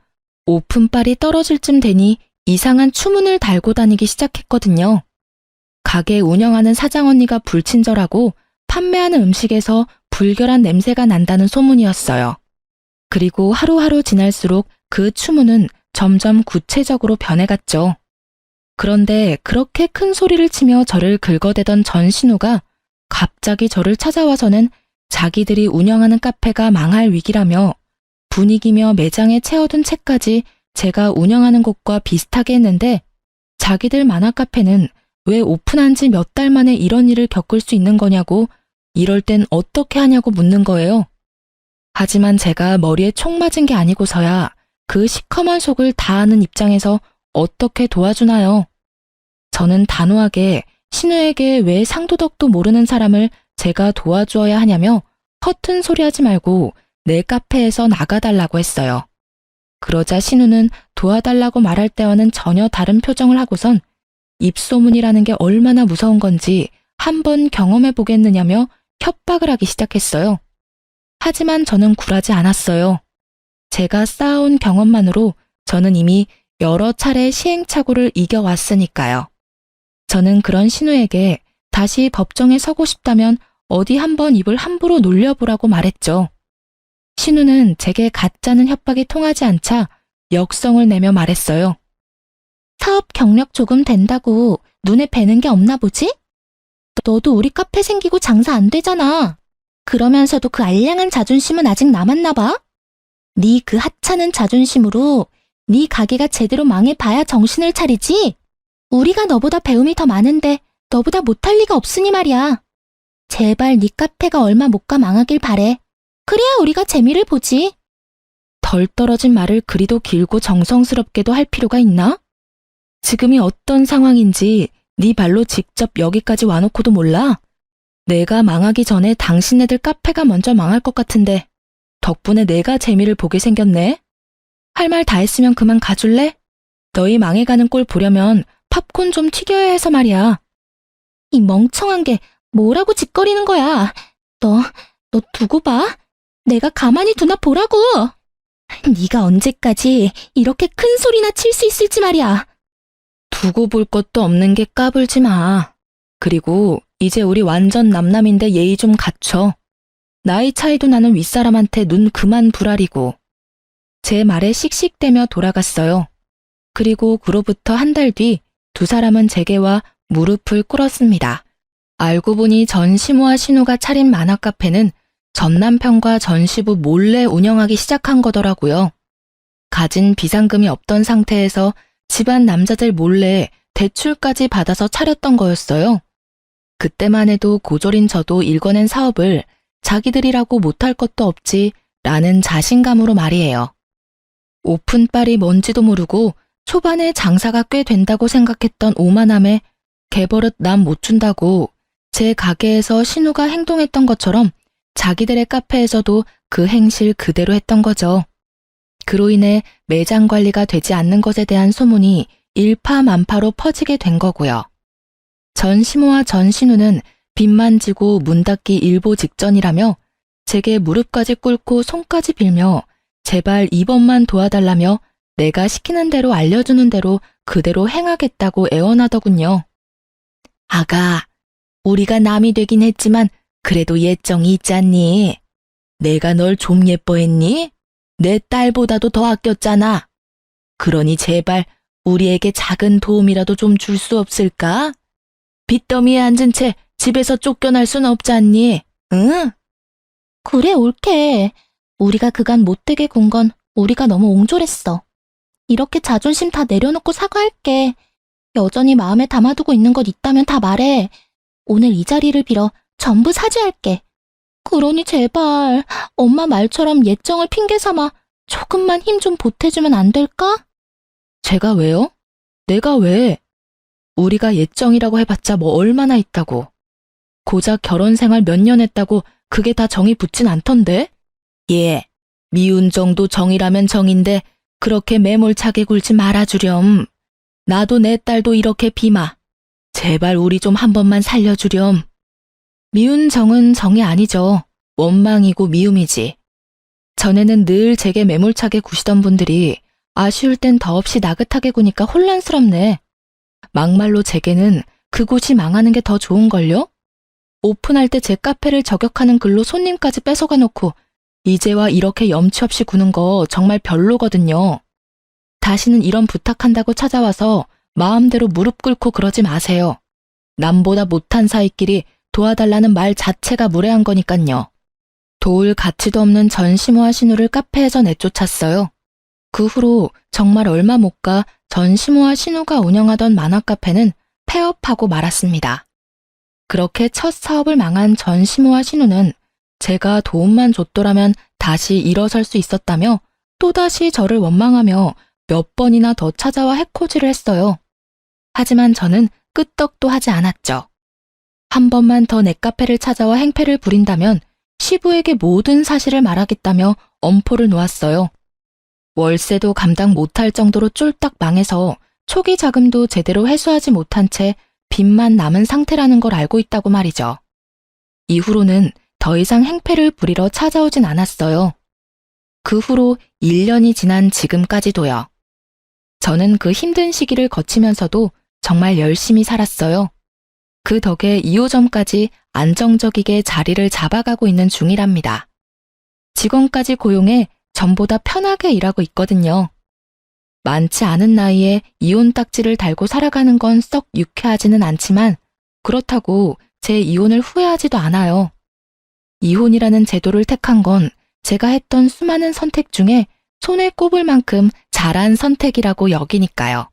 오픈빨이 떨어질 쯤 되니 이상한 추문을 달고 다니기 시작했거든요. 가게 운영하는 사장 언니가 불친절하고 판매하는 음식에서 불결한 냄새가 난다는 소문이었어요. 그리고 하루하루 지날수록 그 추문은 점점 구체적으로 변해갔죠. 그런데 그렇게 큰 소리를 치며 저를 긁어대던 전신우가 갑자기 저를 찾아와서는 자기들이 운영하는 카페가 망할 위기라며 분위기며 매장에 채워둔 책까지 제가 운영하는 곳과 비슷하게 했는데 자기들 만화 카페는 왜 오픈한 지 몇 달 만에 이런 일을 겪을 수 있는 거냐고 이럴 땐 어떻게 하냐고 묻는 거예요. 하지만 제가 머리에 총 맞은 게 아니고서야 그 시커먼 속을 다 아는 입장에서 어떻게 도와주나요? 저는 단호하게 신우에게 왜 상도덕도 모르는 사람을 제가 도와주어야 하냐며 허튼 소리 하지 말고 내 카페에서 나가달라고 했어요. 그러자 신우는 도와달라고 말할 때와는 전혀 다른 표정을 하고선 입소문이라는 게 얼마나 무서운 건지 한번 경험해 보겠느냐며 협박을 하기 시작했어요. 하지만 저는 굴하지 않았어요. 제가 쌓아온 경험만으로 저는 이미 여러 차례 시행착오를 이겨왔으니까요. 저는 그런 신우에게 다시 법정에 서고 싶다면 어디 한번 입을 함부로 놀려보라고 말했죠. 신우는 제게 가짜는 협박이 통하지 않자 역성을 내며 말했어요. 사업 경력 조금 된다고 눈에 뵈는 게 없나 보지? 너도 우리 카페 생기고 장사 안 되잖아. 그러면서도 그 알량한 자존심은 아직 남았나 봐? 네 그 하찮은 자존심으로 네 가게가 제대로 망해봐야 정신을 차리지? 우리가 너보다 배움이 더 많은데 너보다 못할 리가 없으니 말이야. 제발 네 카페가 얼마 못 가 망하길 바래. 그래야 우리가 재미를 보지. 덜 떨어진 말을 그리도 길고 정성스럽게도 할 필요가 있나? 지금이 어떤 상황인지 네 발로 직접 여기까지 와놓고도 몰라? 내가 망하기 전에 당신네들 카페가 먼저 망할 것 같은데 덕분에 내가 재미를 보게 생겼네. 할 말 다 했으면 그만 가줄래? 너희 망해가는 꼴 보려면 팝콘 좀 튀겨야 해서 말이야. 이 멍청한 게 뭐라고 짓거리는 거야. 너 두고 봐. 내가 가만히 두나 보라고. 네가 언제까지 이렇게 큰 소리나 칠 수 있을지 말이야. 두고 볼 것도 없는 게 까불지 마. 그리고 이제 우리 완전 남남인데 예의 좀 갖춰. 나이 차이도 나는 윗사람한테 눈 그만 부라리고. 제 말에 씩씩대며 돌아갔어요. 그리고 그로부터 한 달 뒤 두 사람은 제게와 무릎을 꿇었습니다. 알고 보니 전시모와 신우가 차린 만화 카페는 전 남편과 전시부 몰래 운영하기 시작한 거더라고요. 가진 비상금이 없던 상태에서 집안 남자들 몰래 대출까지 받아서 차렸던 거였어요. 그때만 해도 고졸인 저도 일궈낸 사업을 자기들이라고 못할 것도 없지 라는 자신감으로 말이에요. 오픈빨이 뭔지도 모르고 초반에 장사가 꽤 된다고 생각했던 오만함에 개버릇 남 못 준다고 제 가게에서 신우가 행동했던 것처럼 자기들의 카페에서도 그 행실 그대로 했던 거죠. 그로 인해 매장 관리가 되지 않는 것에 대한 소문이 일파만파로 퍼지게 된 거고요. 전시모와 전신우는 빚만 지고 문 닫기 일보 직전이라며 제게 무릎까지 꿇고 손까지 빌며 제발 이번만 도와달라며 내가 시키는 대로 알려주는 대로 그대로 행하겠다고 애원하더군요. 아가, 우리가 남이 되긴 했지만 그래도 예정이 있지 않니? 내가 널 좀 예뻐했니? 내 딸보다도 더 아꼈잖아. 그러니 제발 우리에게 작은 도움이라도 좀 줄 수 없을까? 빚더미에 앉은 채 집에서 쫓겨날 순 없지 않니? 응? 그래, 옳게. 우리가 그간 못되게 군 건 우리가 너무 옹졸했어. 이렇게 자존심 다 내려놓고 사과할게. 여전히 마음에 담아두고 있는 것 있다면 다 말해. 오늘 이 자리를 빌어 전부 사죄할게. 그러니 제발 엄마 말처럼 예정을 핑계 삼아 조금만 힘 좀 보태주면 안 될까? 제가 왜요? 내가 왜? 우리가 예정이라고 해봤자 뭐 얼마나 있다고. 고작 결혼 생활 몇 년 했다고 그게 다 정이 붙진 않던데? 예, 미운 정도 정이라면 정인데 그렇게 매몰차게 굴지 말아주렴. 나도 내 딸도 이렇게 비마. 제발 우리 좀 한 번만 살려주렴. 미운 정은 정이 아니죠. 원망이고 미움이지. 전에는 늘 제게 매몰차게 구시던 분들이 아쉬울 땐 더없이 나긋하게 구니까 혼란스럽네. 막말로 제게는 그곳이 망하는 게 더 좋은걸요? 오픈할 때 제 카페를 저격하는 글로 손님까지 뺏어가 놓고 이제와 이렇게 염치 없이 구는 거 정말 별로거든요. 다시는 이런 부탁한다고 찾아와서 마음대로 무릎 꿇고 그러지 마세요. 남보다 못한 사이끼리 도와달라는 말 자체가 무례한 거니깐요. 도울 가치도 없는 전시모아 신우를 카페에서 내쫓았어요. 그 후로 정말 얼마 못 가 전시모아 신우가 운영하던 만화 카페는 폐업하고 말았습니다. 그렇게 첫 사업을 망한 전시모아 신우는 제가 도움만 줬더라면 다시 일어설 수 있었다며 또다시 저를 원망하며 몇 번이나 더 찾아와 해코지를 했어요. 하지만 저는 끄떡도 하지 않았죠. 한 번만 더 내 카페를 찾아와 행패를 부린다면 시부에게 모든 사실을 말하겠다며 엄포를 놓았어요. 월세도 감당 못할 정도로 쫄딱 망해서 초기 자금도 제대로 회수하지 못한 채 빚만 남은 상태라는 걸 알고 있다고 말이죠. 이후로는 더 이상 행패를 부리러 찾아오진 않았어요. 그 후로 1년이 지난 지금까지도요. 저는 그 힘든 시기를 거치면서도 정말 열심히 살았어요. 그 덕에 2호점까지 안정적이게 자리를 잡아가고 있는 중이랍니다. 직원까지 고용해 전보다 편하게 일하고 있거든요. 많지 않은 나이에 이혼 딱지를 달고 살아가는 건 썩 유쾌하지는 않지만 그렇다고 제 이혼을 후회하지도 않아요. 이혼이라는 제도를 택한 건 제가 했던 수많은 선택 중에 손에 꼽을 만큼 잘한 선택이라고 여기니까요.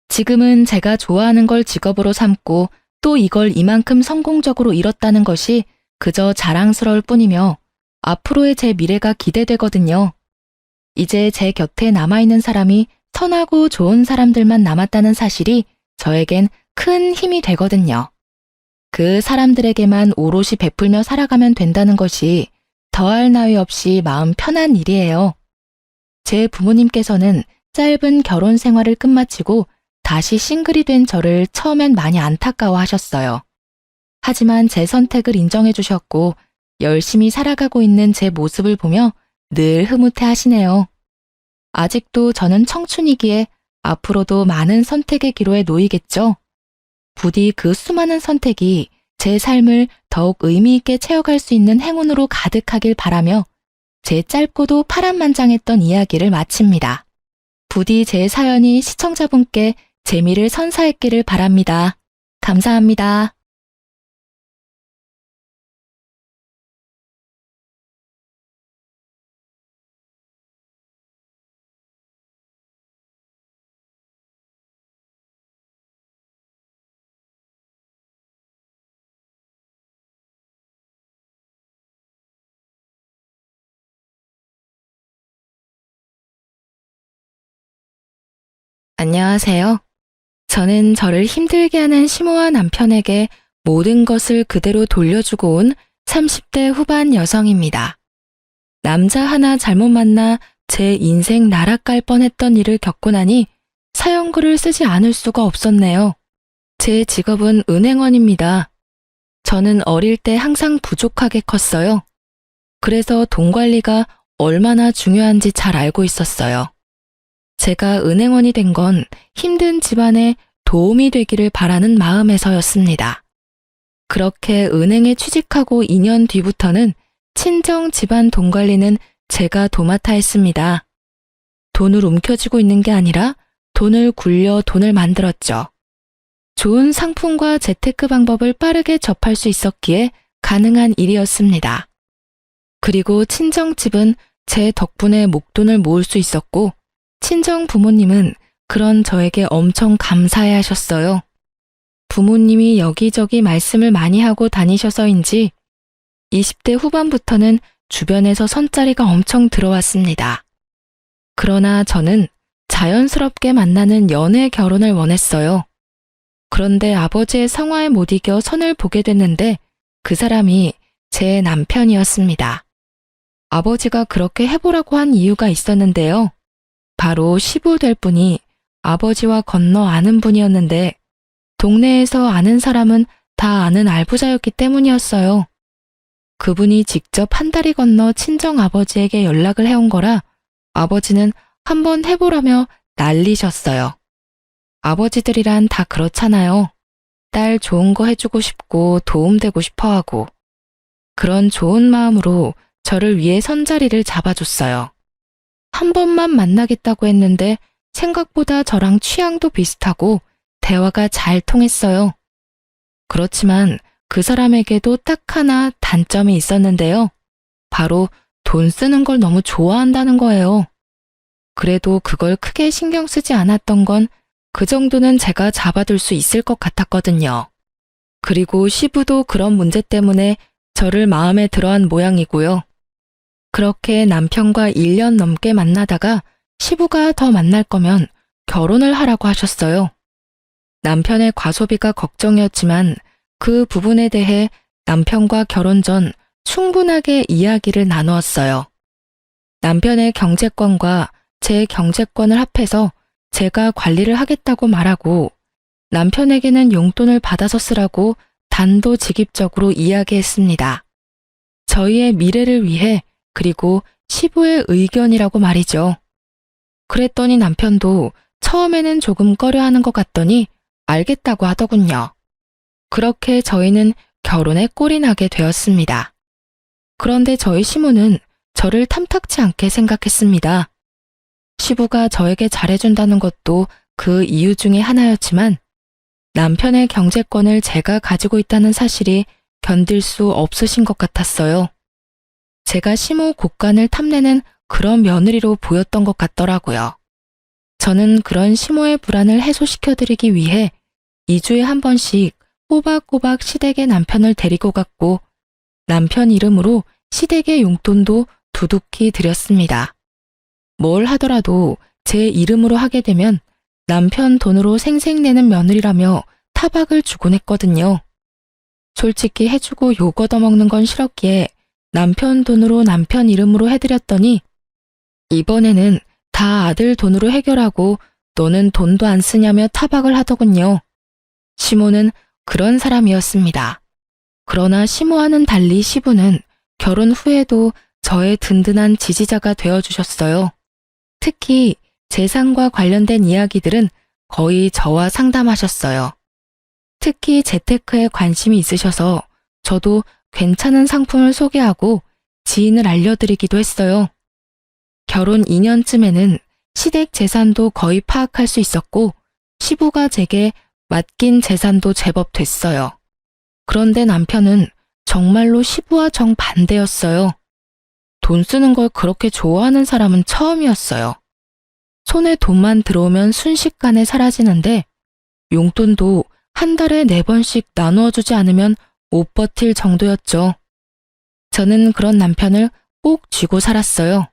지금은 제가 좋아하는 걸 직업으로 삼고 또 이걸 이만큼 성공적으로 이뤘다는 것이 그저 자랑스러울 뿐이며 앞으로의 제 미래가 기대되거든요. 이제 제 곁에 남아있는 사람이 선하고 좋은 사람들만 남았다는 사실이 저에겐 큰 힘이 되거든요. 그 사람들에게만 오롯이 베풀며 살아가면 된다는 것이 더할 나위 없이 마음 편한 일이에요. 제 부모님께서는 짧은 결혼 생활을 끝마치고 다시 싱글이 된 저를 처음엔 많이 안타까워하셨어요. 하지만 제 선택을 인정해 주셨고 열심히 살아가고 있는 제 모습을 보며 늘 흐뭇해 하시네요. 아직도 저는 청춘이기에 앞으로도 많은 선택의 기로에 놓이겠죠. 부디 그 수많은 선택이 제 삶을 더욱 의미 있게 채워갈 수 있는 행운으로 가득하길 바라며 제 짧고도 파란만장했던 이야기를 마칩니다. 부디 제 사연이 시청자분께 재미를 선사했기를 바랍니다. 감사합니다. 안녕하세요. 저는 저를 힘들게 하는 시모아 남편에게 모든 것을 그대로 돌려주고 온 30대 후반 여성입니다. 남자 하나 잘못 만나 제 인생 나락갈 뻔했던 일을 겪고 나니 사연글을 쓰지 않을 수가 없었네요. 제 직업은 은행원입니다. 저는 어릴 때 항상 부족하게 컸어요. 그래서 돈 관리가 얼마나 중요한지 잘 알고 있었어요. 제가 은행원이 된 건 힘든 집안에 도움이 되기를 바라는 마음에서였습니다. 그렇게 은행에 취직하고 2년 뒤부터는 친정 집안 돈 관리는 제가 도맡아 했습니다. 돈을 움켜쥐고 있는 게 아니라 돈을 굴려 돈을 만들었죠. 좋은 상품과 재테크 방법을 빠르게 접할 수 있었기에 가능한 일이었습니다. 그리고 친정집은 제 덕분에 목돈을 모을 수 있었고 친정 부모님은 그런 저에게 엄청 감사해 하셨어요. 부모님이 여기저기 말씀을 많이 하고 다니셔서인지 20대 후반부터는 주변에서 선자리가 엄청 들어왔습니다. 그러나 저는 자연스럽게 만나는 연애 결혼을 원했어요. 그런데 아버지의 성화에 못 이겨 선을 보게 됐는데 그 사람이 제 남편이었습니다. 아버지가 그렇게 해보라고 한 이유가 있었는데요. 바로 시부될 분이 아버지와 건너 아는 분이었는데 동네에서 아는 사람은 다 아는 알부자였기 때문이었어요. 그분이 직접 한 다리 건너 친정 아버지에게 연락을 해온 거라 아버지는 한번 해보라며 난리셨어요. 아버지들이란 다 그렇잖아요. 딸 좋은 거 해주고 싶고 도움되고 싶어 하고. 그런 좋은 마음으로 저를 위해 선자리를 잡아줬어요. 한 번만 만나겠다고 했는데 생각보다 저랑 취향도 비슷하고 대화가 잘 통했어요. 그렇지만 그 사람에게도 딱 하나 단점이 있었는데요. 바로 돈 쓰는 걸 너무 좋아한다는 거예요. 그래도 그걸 크게 신경 쓰지 않았던 건 그 정도는 제가 잡아둘 수 있을 것 같았거든요. 그리고 시부도 그런 문제 때문에 저를 마음에 들어한 모양이고요. 그렇게 남편과 1년 넘게 만나다가 시부가 더 만날 거면 결혼을 하라고 하셨어요. 남편의 과소비가 걱정이었지만 그 부분에 대해 남편과 결혼 전 충분하게 이야기를 나누었어요. 남편의 경제권과 제 경제권을 합해서 제가 관리를 하겠다고 말하고 남편에게는 용돈을 받아서 쓰라고 단도직입적으로 이야기했습니다. 저희의 미래를 위해 그리고 시부의 의견이라고 말이죠. 그랬더니 남편도 처음에는 조금 꺼려하는 것 같더니 알겠다고 하더군요. 그렇게 저희는 결혼에 꼴이 나게 되었습니다. 그런데 저희 시모는 저를 탐탁치 않게 생각했습니다. 시부가 저에게 잘해준다는 것도 그 이유 중에 하나였지만 남편의 경제권을 제가 가지고 있다는 사실이 견딜 수 없으신 것 같았어요. 제가 시모 곳간을 탐내는 그런 며느리로 보였던 것 같더라고요. 저는 그런 시모의 불안을 해소시켜드리기 위해 2주에 한 번씩 꼬박꼬박 시댁에 남편을 데리고 갔고 남편 이름으로 시댁의 용돈도 두둑히 드렸습니다. 뭘 하더라도 제 이름으로 하게 되면 남편 돈으로 생색내는 며느리라며 타박을 주곤 했거든요. 솔직히 해주고 욕 얻어먹는 건 싫었기에 남편 돈으로 남편 이름으로 해드렸더니 이번에는 다 아들 돈으로 해결하고 너는 돈도 안 쓰냐며 타박을 하더군요. 시모는 그런 사람이었습니다. 그러나 시모와는 달리 시부는 결혼 후에도 저의 든든한 지지자가 되어주셨어요. 특히 재산과 관련된 이야기들은 거의 저와 상담하셨어요. 특히 재테크에 관심이 있으셔서 저도 괜찮은 상품을 소개하고 지인을 알려드리기도 했어요. 결혼 2년쯤에는 시댁 재산도 거의 파악할 수 있었고 시부가 제게 맡긴 재산도 제법 됐어요. 그런데 남편은 정말로 시부와 정반대였어요. 돈 쓰는 걸 그렇게 좋아하는 사람은 처음이었어요. 손에 돈만 들어오면 순식간에 사라지는데 용돈도 한 달에 4번씩 나누어 주지 않으면 못 버틸 정도였죠. 저는 그런 남편을 꼭 쥐고 살았어요.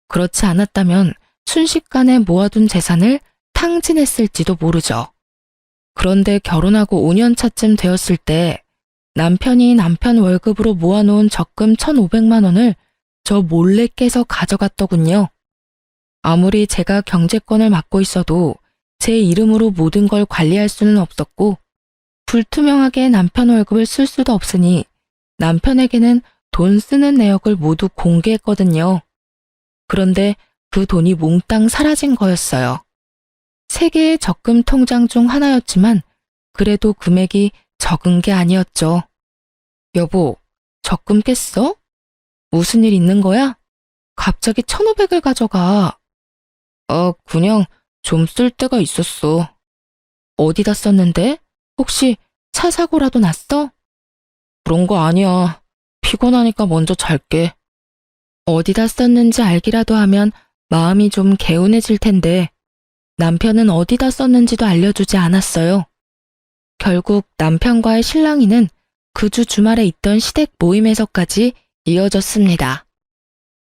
그렇지 않았다면 순식간에 모아둔 재산을 탕진했을지도 모르죠. 그런데 결혼하고 5년 차쯤 되었을 때 남편이 남편 월급으로 모아놓은 적금 1,500만 원을 저 몰래 깨서 가져갔더군요. 아무리 제가 경제권을 맡고 있어도 제 이름으로 모든 걸 관리할 수는 없었고 불투명하게 남편 월급을 쓸 수도 없으니 남편에게는 돈 쓰는 내역을 모두 공개했거든요. 그런데 그 돈이 몽땅 사라진 거였어요. 3개의 적금 통장 중 하나였지만 그래도 금액이 적은 게 아니었죠. 여보, 적금 깼어? 무슨 일 있는 거야? 갑자기 1,500을 가져가. 그냥 좀 쓸 때가 있었어. 어디다 썼는데? 혹시 차 사고라도 났어? 그런 거 아니야. 피곤하니까 먼저 잘게. 어디다 썼는지 알기라도 하면 마음이 좀 개운해질 텐데 남편은 어디다 썼는지도 알려주지 않았어요. 결국 남편과의 실랑이는 그 주 주말에 있던 시댁 모임에서까지 이어졌습니다.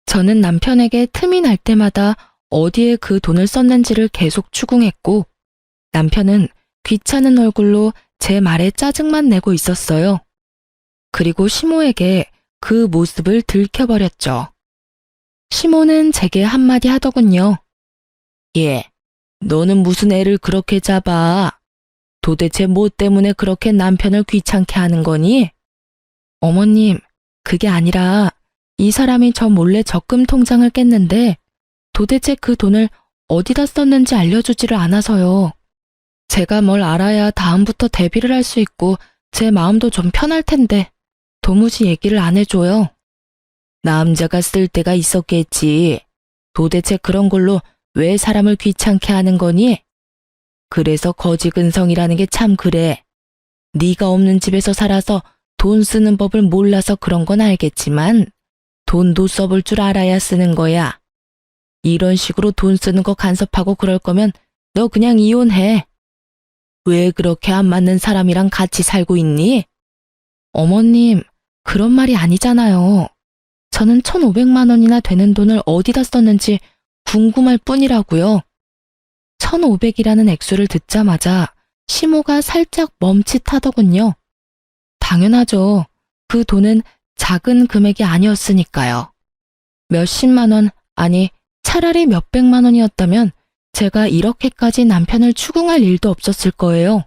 저는 남편에게 틈이 날 때마다 어디에 그 돈을 썼는지를 계속 추궁했고 남편은 귀찮은 얼굴로 제 말에 짜증만 내고 있었어요. 그리고 시모에게 그 모습을 들켜버렸죠. 시모는 제게 한마디 하더군요. 예, 너는 무슨 애를 그렇게 잡아? 도대체 뭐 때문에 그렇게 남편을 귀찮게 하는 거니? 어머님, 그게 아니라 이 사람이 저 몰래 적금 통장을 깼는데 도대체 그 돈을 어디다 썼는지 알려주지를 않아서요. 제가 뭘 알아야 다음부터 대비를 할 수 있고 제 마음도 좀 편할 텐데 도무지 얘기를 안 해줘요. 남자가 쓸 때가 있었겠지. 도대체 그런 걸로 왜 사람을 귀찮게 하는 거니? 그래서 거지근성이라는 게 참 그래. 네가 없는 집에서 살아서 돈 쓰는 법을 몰라서 그런 건 알겠지만 돈도 써볼 줄 알아야 쓰는 거야. 이런 식으로 돈 쓰는 거 간섭하고 그럴 거면 너 그냥 이혼해. 왜 그렇게 안 맞는 사람이랑 같이 살고 있니? 어머님, 그런 말이 아니잖아요. 저는 1,500만 원이나 되는 돈을 어디다 썼는지 궁금할 뿐이라고요. 1,500이라는 액수를 듣자마자 시모가 살짝 멈칫하더군요. 당연하죠. 그 돈은 작은 금액이 아니었으니까요. 몇십만 원, 아니 차라리 몇백만 원이었다면 제가 이렇게까지 남편을 추궁할 일도 없었을 거예요.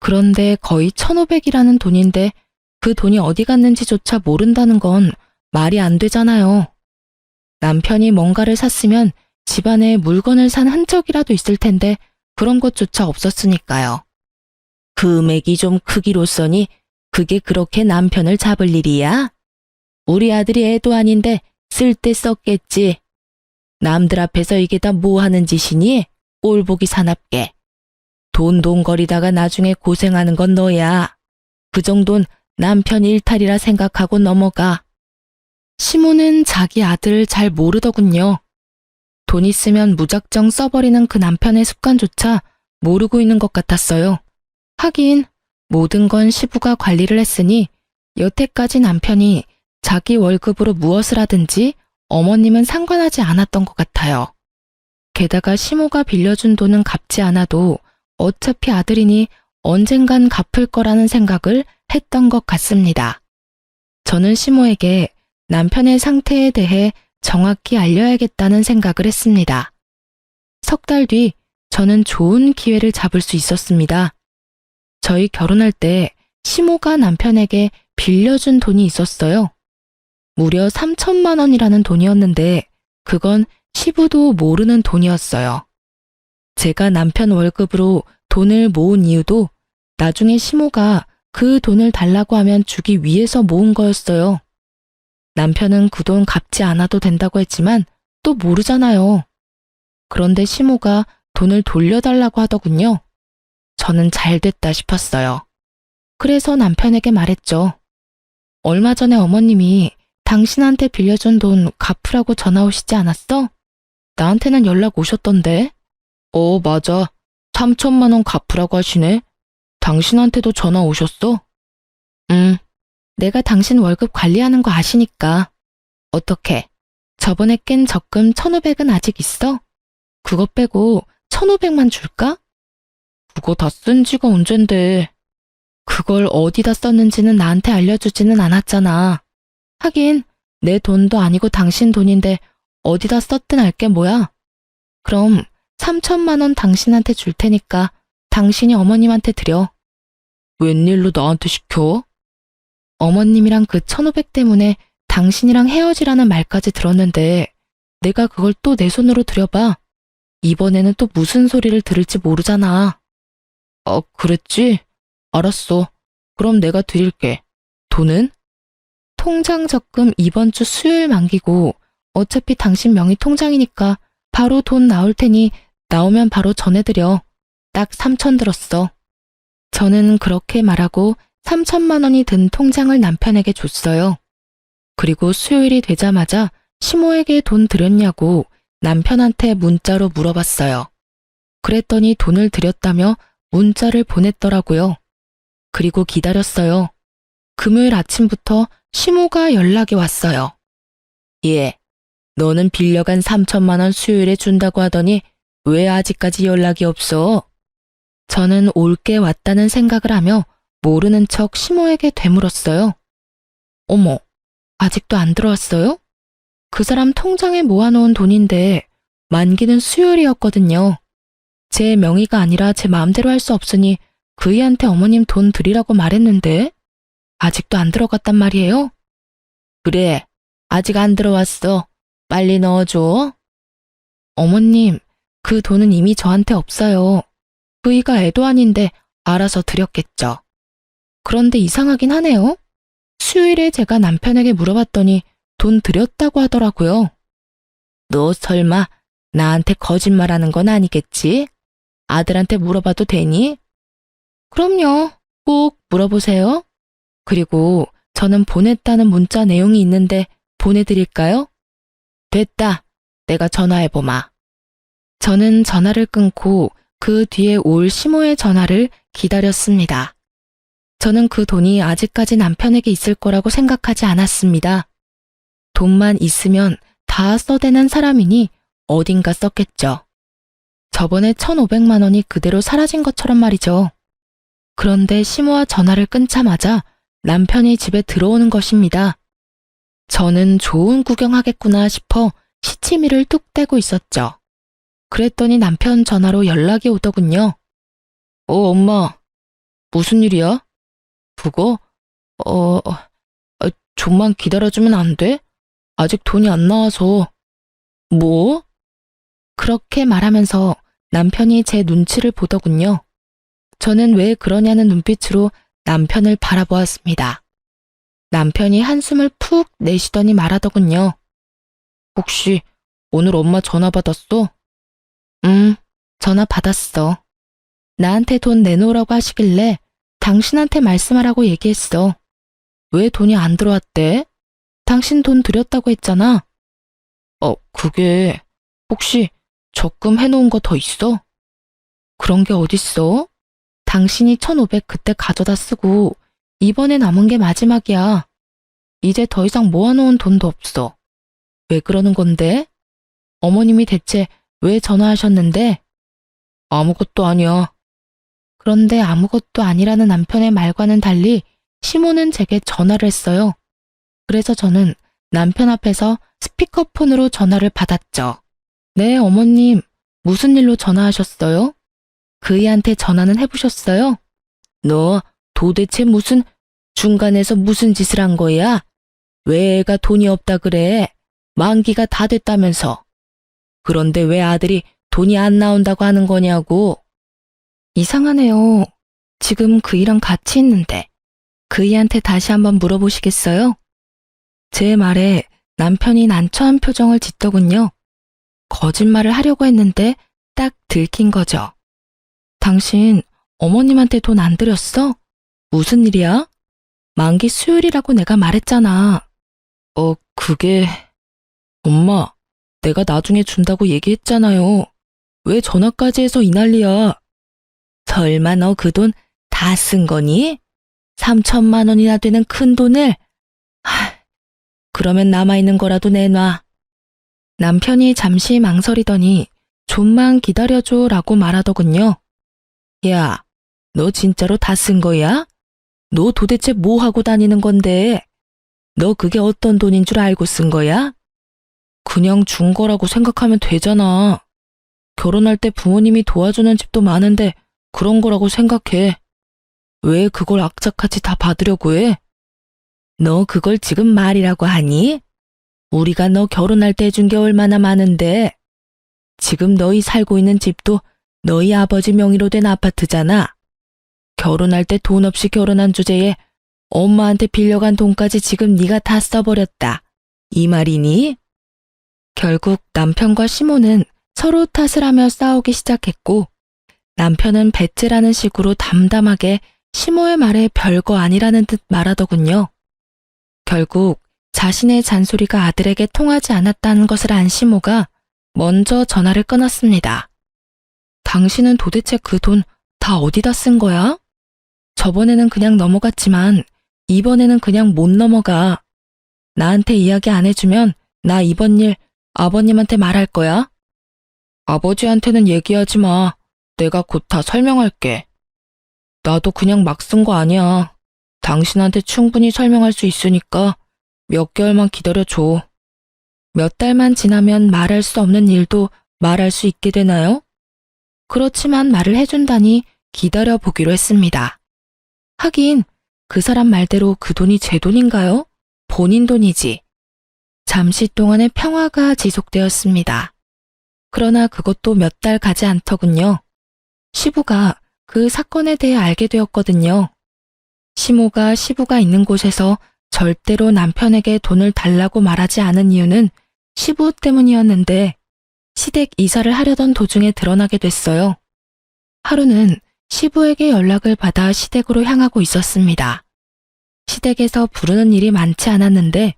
그런데 거의 1,500이라는 돈인데 그 돈이 어디 갔는지조차 모른다는 건 말이 안 되잖아요. 남편이 뭔가를 샀으면 집안에 물건을 산 흔적이라도 있을 텐데 그런 것조차 없었으니까요. 금액이 좀 크기로써니 그게 그렇게 남편을 잡을 일이야? 우리 아들이 애도 아닌데 쓸 때 썼겠지. 남들 앞에서 이게 다 뭐 하는 짓이니? 꼴보기 사납게. 돈돈거리다가 나중에 고생하는 건 너야. 그 정도는 남편 일탈이라 생각하고 넘어가. 시모는 자기 아들을 잘 모르더군요. 돈 있으면 무작정 써버리는 그 남편의 습관조차 모르고 있는 것 같았어요. 하긴 모든 건 시부가 관리를 했으니 여태까지 남편이 자기 월급으로 무엇을 하든지 어머님은 상관하지 않았던 것 같아요. 게다가 시모가 빌려준 돈은 갚지 않아도 어차피 아들이니 언젠간 갚을 거라는 생각을 했던 것 같습니다. 저는 시모에게 남편의 상태에 대해 정확히 알려야겠다는 생각을 했습니다. 석 달 뒤 저는 좋은 기회를 잡을 수 있었습니다. 저희 결혼할 때 시모가 남편에게 빌려준 돈이 있었어요. 무려 3천만 원이라는 돈이었는데 그건 시부도 모르는 돈이었어요. 제가 남편 월급으로 돈을 모은 이유도 나중에 시모가 그 돈을 달라고 하면 주기 위해서 모은 거였어요. 남편은 그 돈 갚지 않아도 된다고 했지만 또 모르잖아요. 그런데 시모가 돈을 돌려달라고 하더군요. 저는 잘 됐다 싶었어요. 그래서 남편에게 말했죠. 얼마 전에 어머님이 당신한테 빌려준 돈 갚으라고 전화 오시지 않았어? 나한테는 연락 오셨던데. 맞아. 3천만 원 갚으라고 하시네. 당신한테도 전화 오셨어? 내가 당신 월급 관리하는 거 아시니까. 어떻게? 저번에 깬 적금 1,500은 아직 있어? 그거 빼고 1,500만 줄까? 그거 다 쓴 지가 언젠데. 그걸 어디다 썼는지는 나한테 알려주지는 않았잖아. 하긴 내 돈도 아니고 당신 돈인데 어디다 썼든 알게 뭐야. 그럼 3천만 원 당신한테 줄 테니까 당신이 어머님한테 드려. 웬일로 나한테 시켜? 어머님이랑 그 1,500 때문에 당신이랑 헤어지라는 말까지 들었는데 내가 그걸 또 내 손으로 들여봐. 이번에는 또 무슨 소리를 들을지 모르잖아. 그랬지? 알았어. 그럼 내가 드릴게. 돈은? 통장 적금 이번 주 수요일 만기고 어차피 당신 명의 통장이니까 바로 돈 나올 테니 나오면 바로 전해드려. 딱 3천 들었어. 저는 그렇게 말하고 3천만 원이 든 통장을 남편에게 줬어요. 그리고 수요일이 되자마자 시모에게 돈 드렸냐고 남편한테 문자로 물어봤어요. 그랬더니 돈을 드렸다며 문자를 보냈더라고요. 그리고 기다렸어요. 금요일 아침부터 시모가 연락이 왔어요. 너는 빌려간 3천만 원 수요일에 준다고 하더니 왜 아직까지 연락이 없어? 저는 올게 왔다는 생각을 하며 모르는 척 시모에게 되물었어요. 어머, 아직도 안 들어왔어요? 그 사람 통장에 모아놓은 돈인데 만기는 수요일이었거든요. 제 명의가 아니라 제 마음대로 할 수 없으니 그이한테 어머님 돈 드리라고 말했는데 아직도 안 들어갔단 말이에요. 그래, 아직 안 들어왔어. 빨리 넣어줘. 어머님, 그 돈은 이미 저한테 없어요. 그이가 애도 아닌데 알아서 드렸겠죠. 그런데 이상하긴 하네요. 수요일에 제가 남편에게 물어봤더니 돈 드렸다고 하더라고요. 너 설마 나한테 거짓말하는 건 아니겠지? 아들한테 물어봐도 되니? 그럼요. 꼭 물어보세요. 그리고 저는 보냈다는 문자 내용이 있는데 보내드릴까요? 됐다. 내가 전화해보마. 저는 전화를 끊고 그 뒤에 올 시모의 전화를 기다렸습니다. 저는 그 돈이 아직까지 남편에게 있을 거라고 생각하지 않았습니다. 돈만 있으면 다 써대는 사람이니 어딘가 썼겠죠. 저번에 1,500만 원이 그대로 사라진 것처럼 말이죠. 그런데 시모와 전화를 끊자마자 남편이 집에 들어오는 것입니다. 저는 좋은 구경하겠구나 싶어 시치미를 뚝 떼고 있었죠. 그랬더니 남편 전화로 연락이 오더군요. 엄마. 무슨 일이야? 그거? 좀만 기다려주면 안 돼? 아직 돈이 안 나와서. 뭐? 그렇게 말하면서 남편이 제 눈치를 보더군요. 저는 왜 그러냐는 눈빛으로 남편을 바라보았습니다. 남편이 한숨을 푹 내쉬더니 말하더군요. 혹시 오늘 엄마 전화 받았어? 전화 받았어. 나한테 돈 내놓으라고 하시길래 당신한테 말씀하라고 얘기했어. 왜 돈이 안 들어왔대? 당신 돈 드렸다고 했잖아. 그게 혹시 적금 해놓은 거 더 있어? 그런 게 어딨어? 당신이 1,500 그때 가져다 쓰고 이번에 남은 게 마지막이야. 이제 더 이상 모아놓은 돈도 없어. 왜 그러는 건데? 어머님이 대체 왜 전화하셨는데? 아무것도 아니야. 그런데 아무것도 아니라는 남편의 말과는 달리 시모는 제게 전화를 했어요. 그래서 저는 남편 앞에서 스피커폰으로 전화를 받았죠. 네, 어머님. 무슨 일로 전화하셨어요? 그이한테 전화는 해보셨어요? 너 도대체 중간에서 무슨 짓을 한 거야? 왜 애가 돈이 없다 그래? 만기가 다 됐다면서. 그런데 왜 아들이 돈이 안 나온다고 하는 거냐고. 이상하네요. 지금 그이랑 같이 있는데 그이한테 다시 한번 물어보시겠어요? 제 말에 남편이 난처한 표정을 짓더군요. 거짓말을 하려고 했는데 딱 들킨 거죠. 당신 어머님한테 돈 안 드렸어? 무슨 일이야? 만기 수요일이라고 내가 말했잖아. 그게... 엄마, 내가 나중에 준다고 얘기했잖아요. 왜 전화까지 해서 이 난리야? 설마 너 그 돈 다 쓴 거니? 3,000만 원이나 되는 큰 돈을? 그러면 남아있는 거라도 내놔. 남편이 잠시 망설이더니 좀만 기다려줘 라고 말하더군요. 야, 너 진짜로 다 쓴 거야? 너 도대체 뭐 하고 다니는 건데? 너 그게 어떤 돈인 줄 알고 쓴 거야? 그냥 준 거라고 생각하면 되잖아. 결혼할 때 부모님이 도와주는 집도 많은데 그런 거라고 생각해. 왜 그걸 악착같이 다 받으려고 해? 너 그걸 지금 말이라고 하니? 우리가 너 결혼할 때 해준 게 얼마나 많은데. 지금 너희 살고 있는 집도 너희 아버지 명의로 된 아파트잖아. 결혼할 때 돈 없이 결혼한 주제에 엄마한테 빌려간 돈까지 지금 네가 다 써버렸다. 이 말이니? 결국 남편과 시모는 서로 탓을 하며 싸우기 시작했고 남편은 배째라는 식으로 담담하게 시모의 말에 별거 아니라는 듯 말하더군요. 결국 자신의 잔소리가 아들에게 통하지 않았다는 것을 안 시모가 먼저 전화를 끊었습니다. 당신은 도대체 그 돈 다 어디다 쓴 거야? 저번에는 그냥 넘어갔지만 이번에는 그냥 못 넘어가. 나한테 이야기 안 해주면 나 이번 일 아버님한테 말할 거야. 아버지한테는 얘기하지 마. 내가 곧 다 설명할게. 나도 그냥 막 쓴 거 아니야. 당신한테 충분히 설명할 수 있으니까 몇 개월만 기다려줘. 몇 달만 지나면 말할 수 없는 일도 말할 수 있게 되나요? 그렇지만 말을 해준다니 기다려보기로 했습니다. 하긴 그 사람 말대로 그 돈이 제 돈인가요? 본인 돈이지. 잠시 동안의 평화가 지속되었습니다. 그러나 그것도 몇 달 가지 않더군요. 시부가 그 사건에 대해 알게 되었거든요. 시모가 시부가 있는 곳에서 절대로 남편에게 돈을 달라고 말하지 않은 이유는 시부 때문이었는데 시댁 이사를 하려던 도중에 드러나게 됐어요. 하루는 시부에게 연락을 받아 시댁으로 향하고 있었습니다. 시댁에서 부르는 일이 많지 않았는데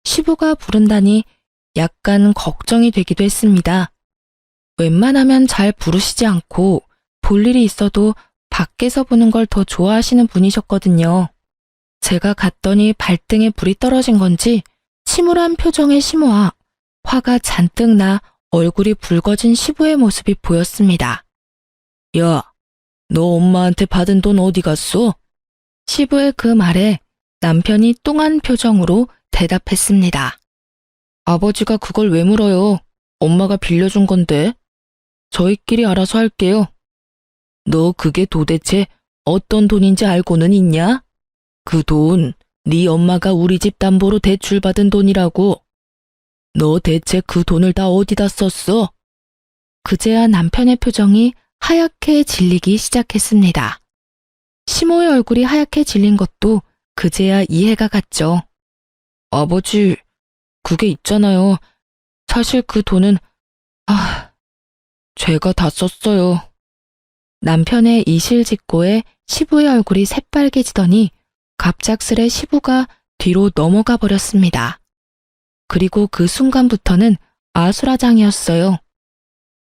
시부가 부른다니 약간 걱정이 되기도 했습니다. 웬만하면 잘 부르시지 않고 볼 일이 있어도 밖에서 보는 걸 더 좋아하시는 분이셨거든요. 제가 갔더니 발등에 불이 떨어진 건지 침울한 표정의 시모와 화가 잔뜩 나 얼굴이 붉어진 시부의 모습이 보였습니다. 야, 너 엄마한테 받은 돈 어디 갔어? 시부의 그 말에 남편이 뚱한 표정으로 대답했습니다. 아버지가 그걸 왜 물어요? 엄마가 빌려준 건데. 저희끼리 알아서 할게요. 너 그게 도대체 어떤 돈인지 알고는 있냐? 그 돈, 네 엄마가 우리 집 담보로 대출받은 돈이라고. 너 대체 그 돈을 다 어디다 썼어? 그제야 남편의 표정이 하얗게 질리기 시작했습니다. 시모의 얼굴이 하얗게 질린 것도 그제야 이해가 갔죠. 아버지, 그게 있잖아요. 사실 그 돈은, 제가 다 썼어요. 남편의 이실직고에 시부의 얼굴이 새빨개지더니 갑작스레 시부가 뒤로 넘어가 버렸습니다. 그리고 그 순간부터는 아수라장이었어요.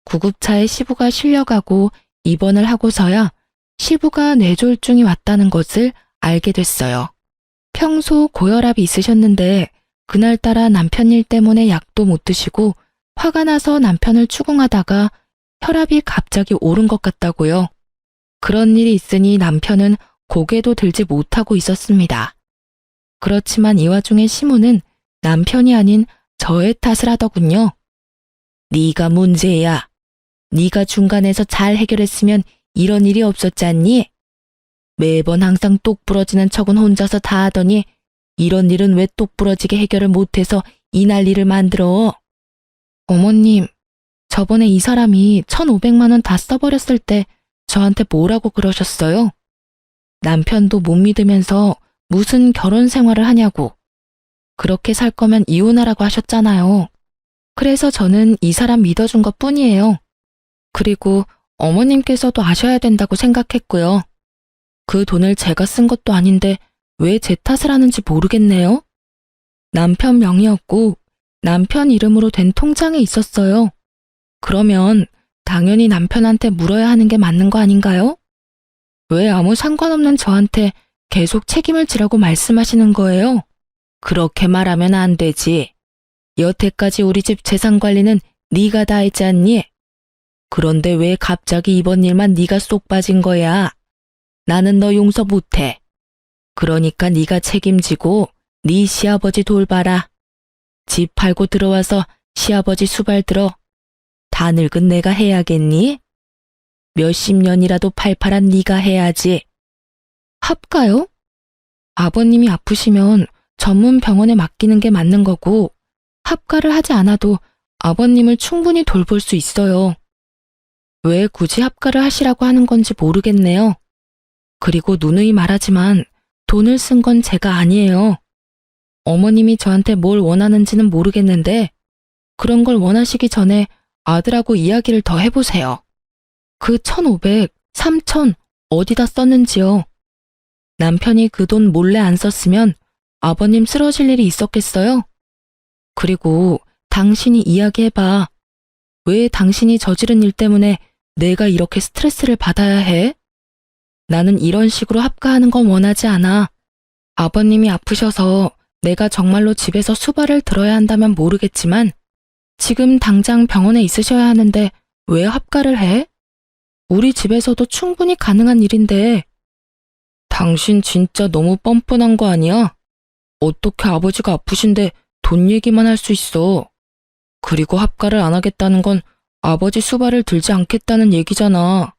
구급차에 시부가 실려가고 입원을 하고서야 시부가 뇌졸중이 왔다는 것을 알게 됐어요. 평소 고혈압이 있으셨는데 그날따라 남편 일 때문에 약도 못 드시고 화가 나서 남편을 추궁하다가 혈압이 갑자기 오른 것 같다고요. 그런 일이 있으니 남편은 고개도 들지 못하고 있었습니다. 그렇지만 이 와중에 시모는 남편이 아닌 저의 탓을 하더군요. 네가 문제야. 네가 중간에서 잘 해결했으면 이런 일이 없었지 않니? 매번 항상 똑부러지는 척은 혼자서 다 하더니 이런 일은 왜 똑부러지게 해결을 못해서 이 난리를 만들어? 어머님, 저번에 이 사람이 1,500만 원 다 써버렸을 때 저한테 뭐라고 그러셨어요? 남편도 못 믿으면서 무슨 결혼 생활을 하냐고. 그렇게 살 거면 이혼하라고 하셨잖아요. 그래서 저는 이 사람 믿어준 것 뿐이에요. 그리고 어머님께서도 아셔야 된다고 생각했고요. 그 돈을 제가 쓴 것도 아닌데 왜 제 탓을 하는지 모르겠네요. 남편 명의였고 남편 이름으로 된 통장에 있었어요. 그러면 당연히 남편한테 물어야 하는 게 맞는 거 아닌가요? 왜 아무 상관없는 저한테 계속 책임을 지라고 말씀하시는 거예요? 그렇게 말하면 안 되지. 여태까지 우리 집 재산 관리는 네가 다 했지 않니? 그런데 왜 갑자기 이번 일만 네가 쏙 빠진 거야? 나는 너 용서 못해. 그러니까 네가 책임지고 네 시아버지 돌봐라. 집 팔고 들어와서 시아버지 수발 들어. 다 늙은 내가 해야겠니? 몇십 년이라도 팔팔한 네가 해야지. 합가요? 아버님이 아프시면 전문 병원에 맡기는 게 맞는 거고 합가를 하지 않아도 아버님을 충분히 돌볼 수 있어요. 왜 굳이 합가를 하시라고 하는 건지 모르겠네요. 그리고 누누이 말하지만 돈을 쓴 건 제가 아니에요. 어머님이 저한테 뭘 원하는지는 모르겠는데 그런 걸 원하시기 전에 아들하고 이야기를 더 해보세요. 그 1,500, 3,000 어디다 썼는지요. 남편이 그 돈 몰래 안 썼으면 아버님 쓰러질 일이 있었겠어요? 그리고 당신이 이야기해봐. 왜 당신이 저지른 일 때문에 내가 이렇게 스트레스를 받아야 해? 나는 이런 식으로 합가하는 건 원하지 않아. 아버님이 아프셔서 내가 정말로 집에서 수발을 들어야 한다면 모르겠지만 지금 당장 병원에 있으셔야 하는데 왜 합가를 해? 우리 집에서도 충분히 가능한 일인데. 당신 진짜 너무 뻔뻔한 거 아니야? 어떻게 아버지가 아프신데 돈 얘기만 할 수 있어? 그리고 합가를 안 하겠다는 건 아버지 수발을 들지 않겠다는 얘기잖아.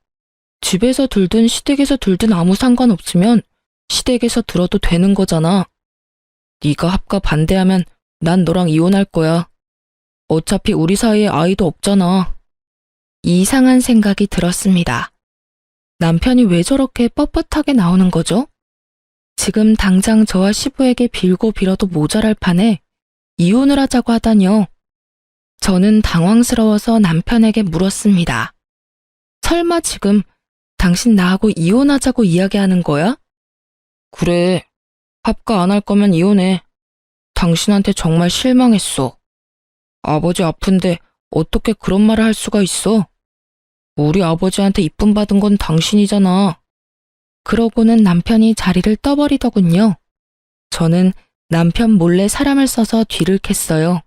집에서 들든 시댁에서 들든 아무 상관없으면 시댁에서 들어도 되는 거잖아. 네가 합가 반대하면 난 너랑 이혼할 거야. 어차피 우리 사이에 아이도 없잖아. 이상한 생각이 들었습니다. 남편이 왜 저렇게 뻣뻣하게 나오는 거죠? 지금 당장 저와 시부에게 빌고 빌어도 모자랄 판에 이혼을 하자고 하다니요. 저는 당황스러워서 남편에게 물었습니다. 설마 지금 당신 나하고 이혼하자고 이야기하는 거야? 그래. 합가 안 할 거면 이혼해. 당신한테 정말 실망했어. 아버지 아픈데 어떻게 그런 말을 할 수가 있어? 우리 아버지한테 이쁨 받은 건 당신이잖아. 그러고는 남편이 자리를 떠버리더군요. 저는 남편 몰래 사람을 써서 뒤를 캤어요.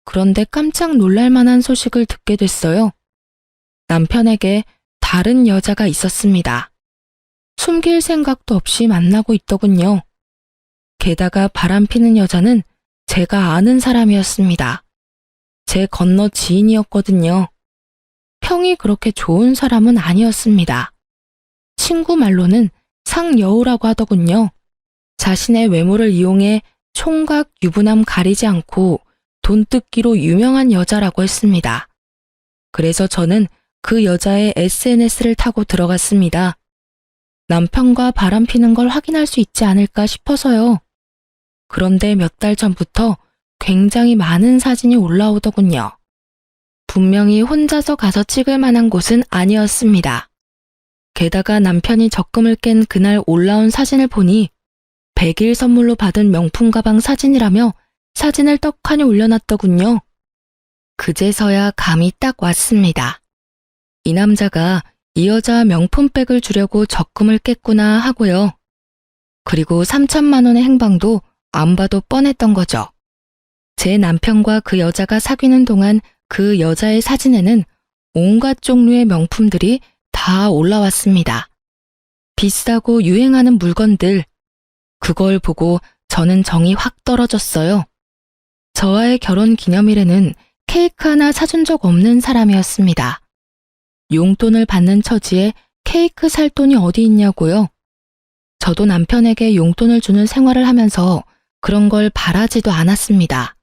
그런데 깜짝 놀랄 만한 소식을 듣게 됐어요. 남편에게 다른 여자가 있었습니다. 숨길 생각도 없이 만나고 있더군요. 게다가 바람피는 여자는 제가 아는 사람이었습니다. 제 건너 지인이었거든요. 평이 그렇게 좋은 사람은 아니었습니다. 친구 말로는 상여우라고 하더군요. 자신의 외모를 이용해 총각 유부남 가리지 않고 돈 뜯기로 유명한 여자라고 했습니다. 그래서 저는 그 여자의 SNS를 타고 들어갔습니다. 남편과 바람피는 걸 확인할 수 있지 않을까 싶어서요. 그런데 몇 달 전부터 굉장히 많은 사진이 올라오더군요. 분명히 혼자서 가서 찍을 만한 곳은 아니었습니다. 게다가 남편이 적금을 깬 그날 올라온 사진을 보니 100일 선물로 받은 명품 가방 사진이라며 사진을 떡하니 올려놨더군요. 그제서야 감이 딱 왔습니다. 이 남자가 이 여자 명품백을 주려고 적금을 깼구나 하고요. 그리고 3천만 원의 행방도 안 봐도 뻔했던 거죠. 제 남편과 그 여자가 사귀는 동안 그 여자의 사진에는 온갖 종류의 명품들이 다 올라왔습니다. 비싸고 유행하는 물건들. 그걸 보고 저는 정이 확 떨어졌어요. 저와의 결혼 기념일에는 케이크 하나 사준 적 없는 사람이었습니다. 용돈을 받는 처지에 케이크 살 돈이 어디 있냐고요. 저도 남편에게 용돈을 주는 생활을 하면서 그런 걸 바라지도 않았습니다.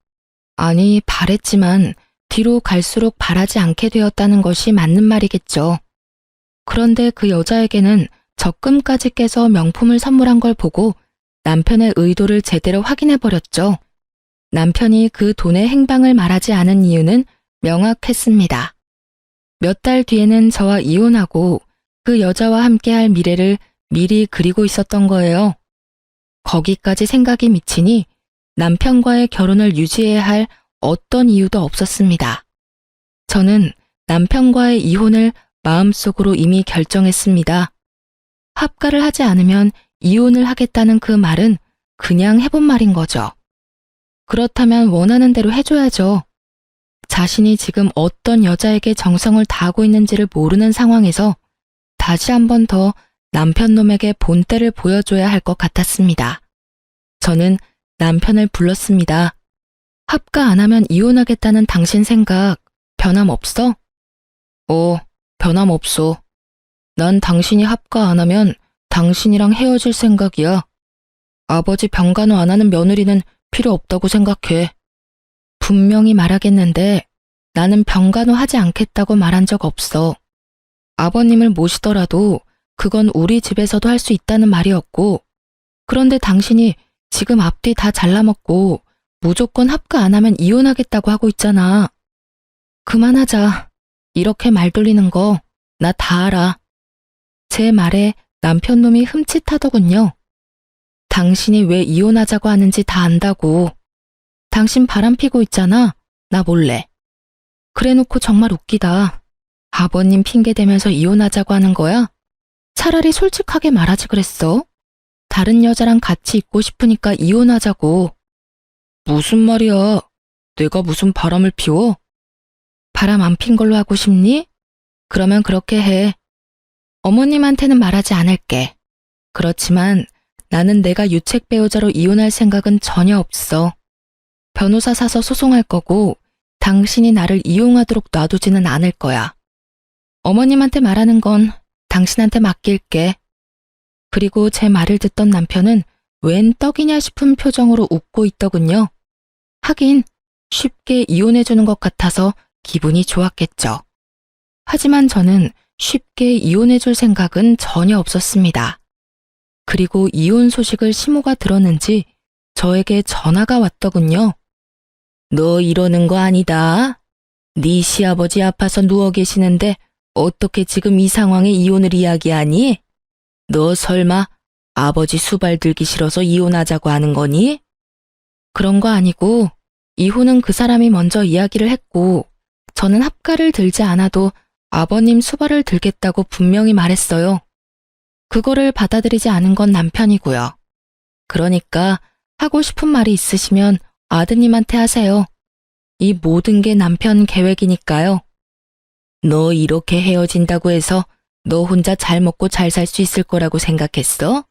아니, 바랬지만 뒤로 갈수록 바라지 않게 되었다는 것이 맞는 말이겠죠. 그런데 그 여자에게는 적금까지 깨서 명품을 선물한 걸 보고 남편의 의도를 제대로 확인해버렸죠. 남편이 그 돈의 행방을 말하지 않은 이유는 명확했습니다. 몇 달 뒤에는 저와 이혼하고 그 여자와 함께할 미래를 미리 그리고 있었던 거예요. 거기까지 생각이 미치니 남편과의 결혼을 유지해야 할 어떤 이유도 없었습니다. 저는 남편과의 이혼을 마음속으로 이미 결정했습니다. 합가를 하지 않으면 이혼을 하겠다는 그 말은 그냥 해본 말인 거죠. 그렇다면 원하는 대로 해줘야죠. 자신이 지금 어떤 여자에게 정성을 다하고 있는지를 모르는 상황에서 다시 한 번 더 남편 놈에게 본때를 보여줘야 할 것 같았습니다. 저는 남편을 불렀습니다. 합가 안 하면 이혼하겠다는 당신 생각 변함없어? 변함없어. 난 당신이 합가 안 하면 당신이랑 헤어질 생각이야. 아버지 병간호 안 하는 며느리는 필요 없다고 생각해. 분명히 말하겠는데 나는 병간호 하지 않겠다고 말한 적 없어. 아버님을 모시더라도 그건 우리 집에서도 할 수 있다는 말이었고, 그런데 당신이 지금 앞뒤 다 잘라먹고 무조건 합가 안 하면 이혼하겠다고 하고 있잖아. 그만하자. 이렇게 말 돌리는 거 나 다 알아. 제 말에 남편 놈이 흠칫하더군요. 당신이 왜 이혼하자고 하는지 다 안다고. 당신 바람피고 있잖아. 나 몰래. 그래놓고 정말 웃기다. 아버님 핑계대면서 이혼하자고 하는 거야? 차라리 솔직하게 말하지 그랬어. 다른 여자랑 같이 있고 싶으니까 이혼하자고. 무슨 말이야. 내가 무슨 바람을 피워? 바람 안 핀 걸로 하고 싶니? 그러면 그렇게 해. 어머님한테는 말하지 않을게. 그렇지만 나는 내가 유책 배우자로 이혼할 생각은 전혀 없어. 변호사 사서 소송할 거고 당신이 나를 이용하도록 놔두지는 않을 거야. 어머님한테 말하는 건 당신한테 맡길게. 그리고 제 말을 듣던 남편은 웬 떡이냐 싶은 표정으로 웃고 있더군요. 하긴 쉽게 이혼해주는 것 같아서 기분이 좋았겠죠. 하지만 저는 쉽게 이혼해줄 생각은 전혀 없었습니다. 그리고 이혼 소식을 시모가 들었는지 저에게 전화가 왔더군요. 너 이러는 거 아니다. 네 시아버지 아파서 누워 계시는데 어떻게 지금 이 상황에 이혼을 이야기하니? 너 설마 아버지 수발 들기 싫어서 이혼하자고 하는 거니? 그런 거 아니고 이혼은 그 사람이 먼저 이야기를 했고 저는 합가를 들지 않아도 아버님 수발을 들겠다고 분명히 말했어요. 그거를 받아들이지 않은 건 남편이고요. 그러니까 하고 싶은 말이 있으시면 아드님한테 하세요. 이 모든 게 남편 계획이니까요. 너 이렇게 헤어진다고 해서 너 혼자 잘 먹고 잘 살 수 있을 거라고 생각했어?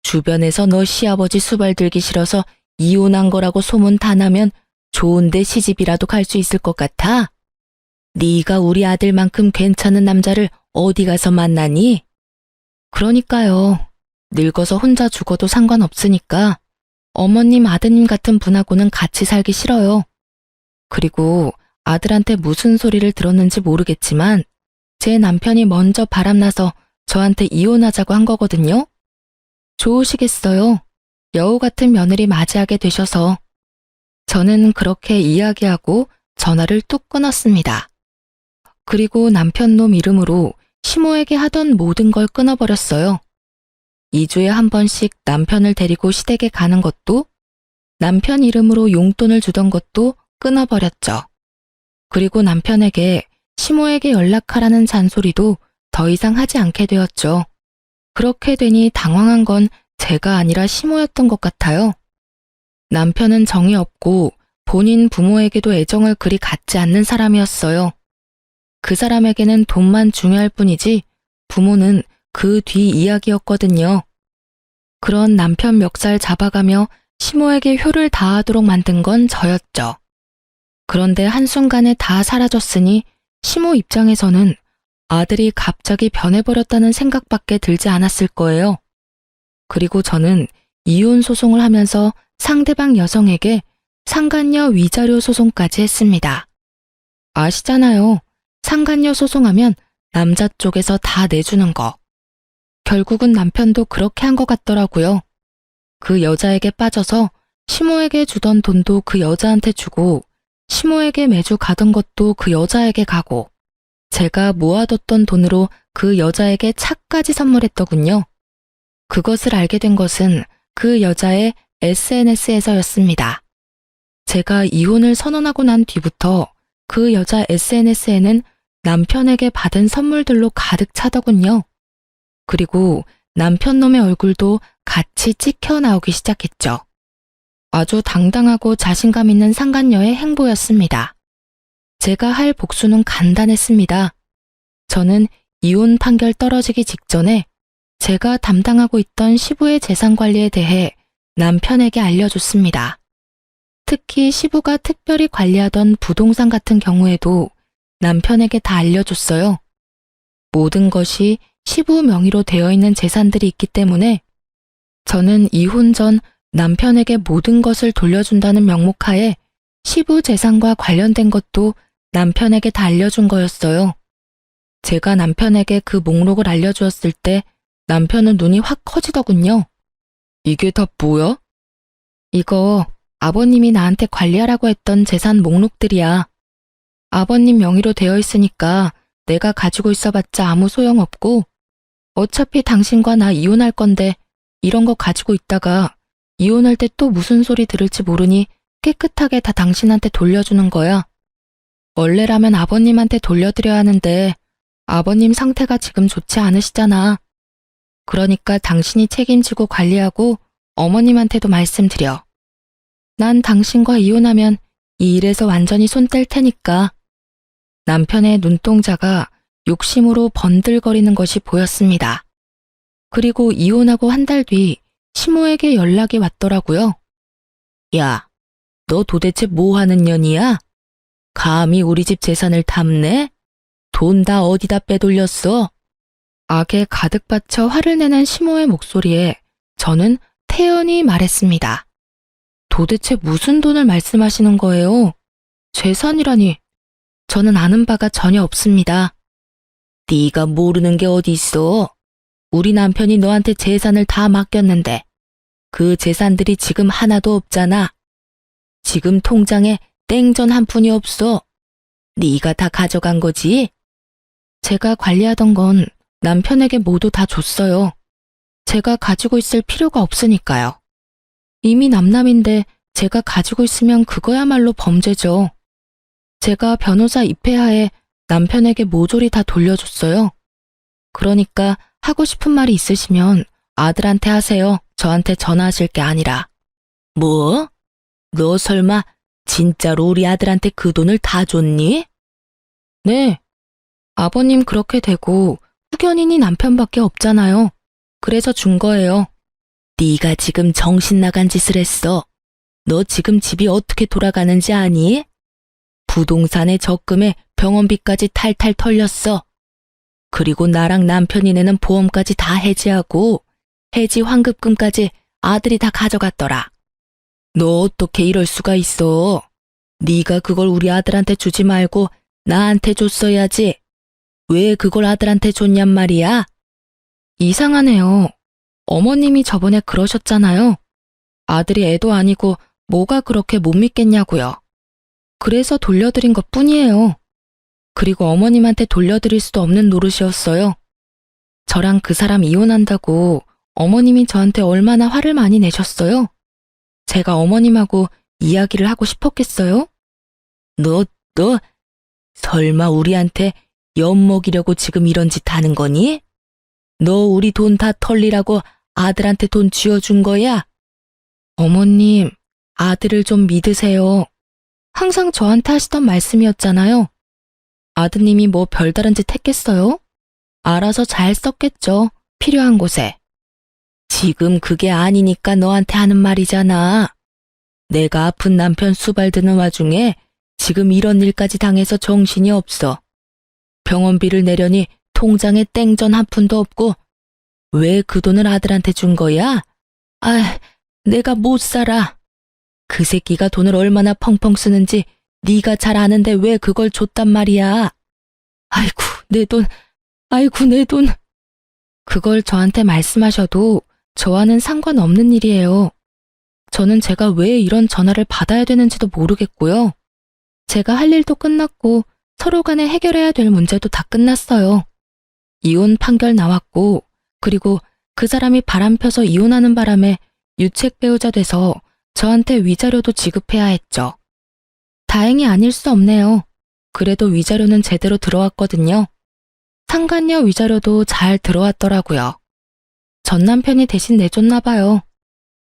주변에서 너 시아버지 수발 들기 싫어서 이혼한 거라고 소문 다 나면 좋은데 시집이라도 갈 수 있을 것 같아? 네가 우리 아들만큼 괜찮은 남자를 어디 가서 만나니? 그러니까요. 늙어서 혼자 죽어도 상관없으니까 어머님 아드님 같은 분하고는 같이 살기 싫어요. 그리고 아들한테 무슨 소리를 들었는지 모르겠지만 제 남편이 먼저 바람나서 저한테 이혼하자고 한 거거든요. 좋으시겠어요. 여우 같은 며느리 맞이하게 되셔서. 저는 그렇게 이야기하고 전화를 뚝 끊었습니다. 그리고 남편 놈 이름으로 시모에게 하던 모든 걸 끊어버렸어요. 2주에 한 번씩 남편을 데리고 시댁에 가는 것도, 남편 이름으로 용돈을 주던 것도 끊어버렸죠. 그리고 남편에게 시모에게 연락하라는 잔소리도 더 이상 하지 않게 되었죠. 그렇게 되니 당황한 건 제가 아니라 시모였던 것 같아요. 남편은 정이 없고 본인 부모에게도 애정을 그리 갖지 않는 사람이었어요. 그 사람에게는 돈만 중요할 뿐이지 부모는 그 뒤 이야기였거든요. 그런 남편 멱살 잡아가며 시모에게 효를 다하도록 만든 건 저였죠. 그런데 한순간에 다 사라졌으니 시모 입장에서는 아들이 갑자기 변해버렸다는 생각밖에 들지 않았을 거예요. 그리고 저는 이혼 소송을 하면서 상대방 여성에게 상간녀 위자료 소송까지 했습니다. 아시잖아요. 상간녀 소송하면 남자 쪽에서 다 내주는 거. 결국은 남편도 그렇게 한 것 같더라고요. 그 여자에게 빠져서 시모에게 주던 돈도 그 여자한테 주고 시모에게 매주 가던 것도 그 여자에게 가고 제가 모아뒀던 돈으로 그 여자에게 차까지 선물했더군요. 그것을 알게 된 것은 그 여자의 SNS에서였습니다. 제가 이혼을 선언하고 난 뒤부터 그 여자 SNS에는 남편에게 받은 선물들로 가득 차더군요. 그리고 남편 놈의 얼굴도 같이 찍혀 나오기 시작했죠. 아주 당당하고 자신감 있는 상간녀의 행보였습니다. 제가 할 복수는 간단했습니다. 저는 이혼 판결 떨어지기 직전에 제가 담당하고 있던 시부의 재산 관리에 대해 남편에게 알려줬습니다. 특히 시부가 특별히 관리하던 부동산 같은 경우에도 남편에게 다 알려줬어요. 모든 것이 시부 명의로 되어 있는 재산들이 있기 때문에 저는 이혼 전 남편에게 모든 것을 돌려준다는 명목하에 시부 재산과 관련된 것도 남편에게 다 알려준 거였어요. 제가 남편에게 그 목록을 알려주었을 때 남편은 눈이 확 커지더군요. 이게 다 뭐야? 이거 아버님이 나한테 관리하라고 했던 재산 목록들이야. 아버님 명의로 되어 있으니까 내가 가지고 있어봤자 아무 소용없고 어차피 당신과 나 이혼할 건데 이런 거 가지고 있다가 이혼할 때 또 무슨 소리 들을지 모르니 깨끗하게 다 당신한테 돌려주는 거야. 원래라면 아버님한테 돌려드려야 하는데 아버님 상태가 지금 좋지 않으시잖아. 그러니까 당신이 책임지고 관리하고 어머님한테도 말씀드려. 난 당신과 이혼하면 이 일에서 완전히 손 뗄 테니까. 남편의 눈동자가 욕심으로 번들거리는 것이 보였습니다. 그리고 이혼하고 한 달 뒤 시모에게 연락이 왔더라고요. 야, 너 도대체 뭐 하는 년이야? 감히 우리 집 재산을 탐내? 돈 다 어디다 빼돌렸어? 악에 가득 받쳐 화를 내는 시모의 목소리에 저는 태연히 말했습니다. 도대체 무슨 돈을 말씀하시는 거예요? 재산이라니. 저는 아는 바가 전혀 없습니다. 네가 모르는 게 어디 있어? 우리 남편이 너한테 재산을 다 맡겼는데 그 재산들이 지금 하나도 없잖아. 지금 통장에 땡전 한 푼이 없어. 네가 다 가져간 거지? 제가 관리하던 건 남편에게 모두 다 줬어요. 제가 가지고 있을 필요가 없으니까요. 이미 남남인데 제가 가지고 있으면 그거야말로 범죄죠. 제가 변호사 입회하에 남편에게 모조리 다 돌려줬어요. 그러니까 하고 싶은 말이 있으시면 아들한테 하세요. 저한테 전화하실 게 아니라. 뭐? 너 설마 진짜로 우리 아들한테 그 돈을 다 줬니? 네. 아버님 그렇게 되고 후견인이 남편밖에 없잖아요. 그래서 준 거예요. 네가 지금 정신 나간 짓을 했어. 너 지금 집이 어떻게 돌아가는지 아니? 부동산에 적금에 병원비까지 탈탈 털렸어. 그리고 나랑 남편이 내는 보험까지 다 해지하고 해지 환급금까지 아들이 다 가져갔더라. 너 어떻게 이럴 수가 있어? 네가 그걸 우리 아들한테 주지 말고 나한테 줬어야지. 왜 그걸 아들한테 줬냔 말이야? 이상하네요. 어머님이 저번에 그러셨잖아요. 아들이 애도 아니고 뭐가 그렇게 못 믿겠냐고요. 그래서 돌려드린 것 뿐이에요. 그리고 어머님한테 돌려드릴 수도 없는 노릇이었어요. 저랑 그 사람 이혼한다고 어머님이 저한테 얼마나 화를 많이 내셨어요? 제가 어머님하고 이야기를 하고 싶었겠어요? 너 설마 우리한테 엿먹이려고 지금 이런 짓 하는 거니? 너 우리 돈 다 털리라고 아들한테 돈 쥐어준 거야? 어머님, 아들을 좀 믿으세요. 항상 저한테 하시던 말씀이었잖아요. 아드님이 뭐 별다른 짓 했겠어요? 알아서 잘 썼겠죠. 필요한 곳에. 지금 그게 아니니까 너한테 하는 말이잖아. 내가 아픈 남편 수발드는 와중에 지금 이런 일까지 당해서 정신이 없어. 병원비를 내려니 통장에 땡전 한 푼도 없고 왜 그 돈을 아들한테 준 거야? 아, 내가 못 살아. 그 새끼가 돈을 얼마나 펑펑 쓰는지 네가 잘 아는데 왜 그걸 줬단 말이야. 아이고, 내 돈. 아이고, 내 돈. 그걸 저한테 말씀하셔도 저와는 상관없는 일이에요. 저는 제가 왜 이런 전화를 받아야 되는지도 모르겠고요. 제가 할 일도 끝났고 서로 간에 해결해야 될 문제도 다 끝났어요. 이혼 판결 나왔고, 그리고 그 사람이 바람 펴서 이혼하는 바람에 유책 배우자 돼서 저한테 위자료도 지급해야 했죠. 다행히 아닐 수 없네요. 그래도 위자료는 제대로 들어왔거든요. 상간녀 위자료도 잘 들어왔더라고요. 전 남편이 대신 내줬나 봐요.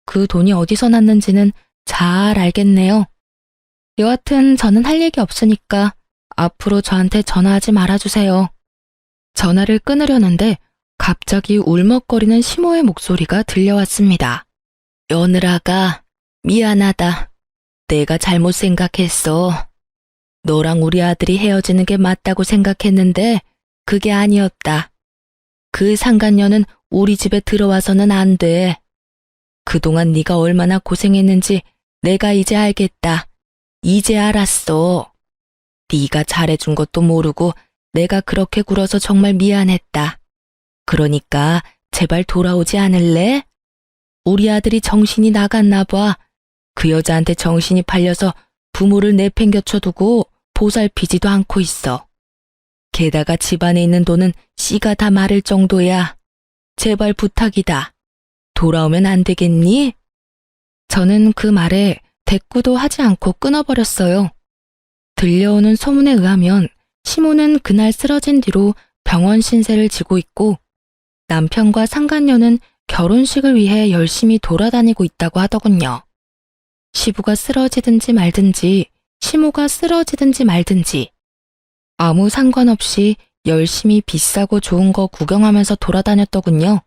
그 돈이 어디서 났는지는 잘 알겠네요. 여하튼 저는 할 얘기 없으니까 앞으로 저한테 전화하지 말아주세요. 전화를 끊으려는데 갑자기 울먹거리는 시모의 목소리가 들려왔습니다. 며느라가 미안하다. 내가 잘못 생각했어. 너랑 우리 아들이 헤어지는 게 맞다고 생각했는데 그게 아니었다. 그 상간녀는 우리 집에 들어와서는 안 돼. 그동안 네가 얼마나 고생했는지 내가 이제 알겠다. 이제 알았어. 네가 잘해준 것도 모르고 내가 그렇게 굴어서 정말 미안했다. 그러니까 제발 돌아오지 않을래? 우리 아들이 정신이 나갔나 봐. 그 여자한테 정신이 팔려서 부모를 내팽겨쳐두고 보살피지도 않고 있어. 게다가 집안에 있는 돈은 씨가 다 마를 정도야. 제발 부탁이다. 돌아오면 안 되겠니? 저는 그 말에 대꾸도 하지 않고 끊어버렸어요. 들려오는 소문에 의하면 시모는 그날 쓰러진 뒤로 병원 신세를 지고 있고 남편과 상간녀는 결혼식을 위해 열심히 돌아다니고 있다고 하더군요. 시부가 쓰러지든지 말든지 시모가 쓰러지든지 말든지 아무 상관없이 열심히 비싸고 좋은 거 구경하면서 돌아다녔더군요.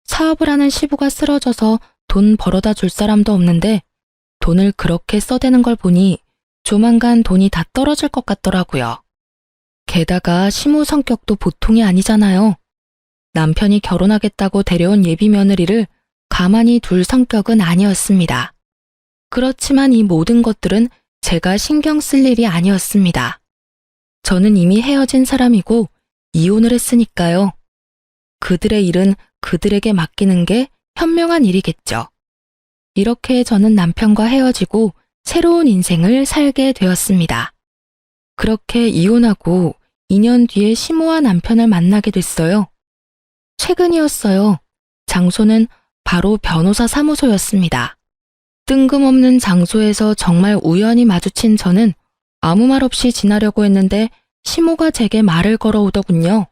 사업을 하는 시부가 쓰러져서 돈 벌어다 줄 사람도 없는데 돈을 그렇게 써대는 걸 보니 조만간 돈이 다 떨어질 것 같더라고요. 게다가 시모 성격도 보통이 아니잖아요. 남편이 결혼하겠다고 데려온 예비 며느리를 가만히 둘 성격은 아니었습니다. 그렇지만 이 모든 것들은 제가 신경 쓸 일이 아니었습니다. 저는 이미 헤어진 사람이고 이혼을 했으니까요. 그들의 일은 그들에게 맡기는 게 현명한 일이겠죠. 이렇게 저는 남편과 헤어지고 새로운 인생을 살게 되었습니다. 그렇게 이혼하고 2년 뒤에 시모와 남편을 만나게 됐어요. 최근이었어요. 장소는 바로 변호사 사무소였습니다. 뜬금없는 장소에서 정말 우연히 마주친 저는 아무 말 없이 지나려고 했는데 시모가 제게 말을 걸어오더군요.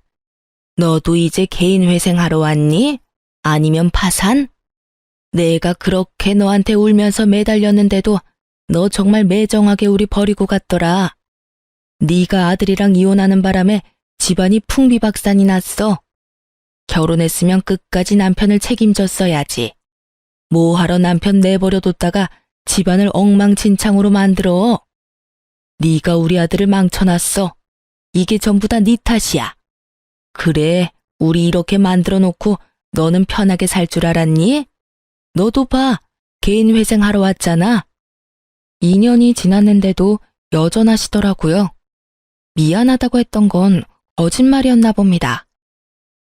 너도 이제 개인 회생하러 왔니? 아니면 파산? 내가 그렇게 너한테 울면서 매달렸는데도 너 정말 매정하게 우리 버리고 갔더라. 네가 아들이랑 이혼하는 바람에 집안이 풍비박산이 났어. 결혼했으면 끝까지 남편을 책임졌어야지. 뭐하러 남편 내버려뒀다가 집안을 엉망진창으로 만들어. 네가 우리 아들을 망쳐놨어. 이게 전부 다 네 탓이야. 그래, 우리 이렇게 만들어 놓고 너는 편하게 살 줄 알았니? 너도 봐, 개인 회생하러 왔잖아. 2년이 지났는데도 여전하시더라고요. 미안하다고 했던 건 거짓말이었나 봅니다.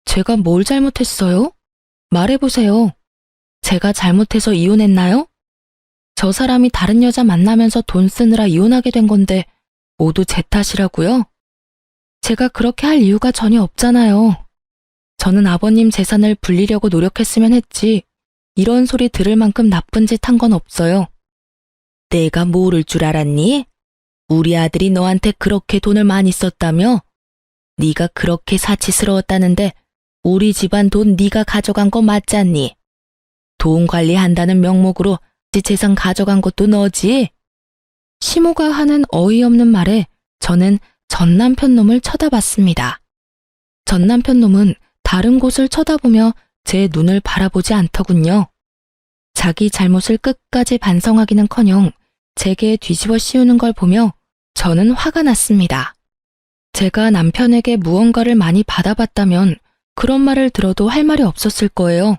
제가 뭘 잘못했어요? 말해보세요. 제가 잘못해서 이혼했나요? 저 사람이 다른 여자 만나면서 돈 쓰느라 이혼하게 된 건데 모두 제 탓이라고요? 제가 그렇게 할 이유가 전혀 없잖아요. 저는 아버님 재산을 불리려고 노력했으면 했지 이런 소리 들을 만큼 나쁜 짓 한 건 없어요. 내가 모를 줄 알았니? 우리 아들이 너한테 그렇게 돈을 많이 썼다며? 네가 그렇게 사치스러웠다는데 우리 집안 돈 네가 가져간 거 맞잖니? 돈 관리한다는 명목으로 네 재산 가져간 것도 너지? 시모가 하는 어이없는 말에 저는 전 남편 놈을 쳐다봤습니다. 전 남편 놈은 다른 곳을 쳐다보며 제 눈을 바라보지 않더군요. 자기 잘못을 끝까지 반성하기는커녕 제게 뒤집어 씌우는 걸 보며 저는 화가 났습니다. 제가 남편에게 무언가를 많이 받아봤다면 그런 말을 들어도 할 말이 없었을 거예요.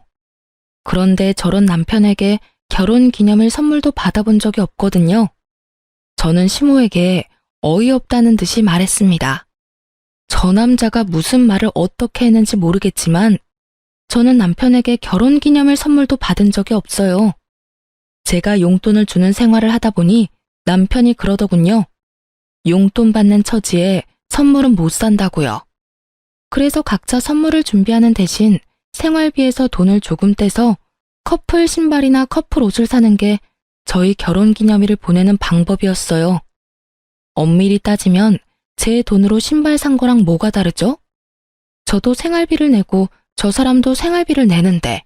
그런데 저런 남편에게 결혼 기념일 선물도 받아본 적이 없거든요. 저는 시모에게 어이없다는 듯이 말했습니다. 저 남자가 무슨 말을 어떻게 했는지 모르겠지만 저는 남편에게 결혼 기념일 선물도 받은 적이 없어요. 제가 용돈을 주는 생활을 하다 보니 남편이 그러더군요. 용돈 받는 처지에 선물은 못 산다고요. 그래서 각자 선물을 준비하는 대신 생활비에서 돈을 조금 떼서 커플 신발이나 커플 옷을 사는 게 저희 결혼 기념일을 보내는 방법이었어요. 엄밀히 따지면 제 돈으로 신발 산 거랑 뭐가 다르죠? 저도 생활비를 내고 저 사람도 생활비를 내는데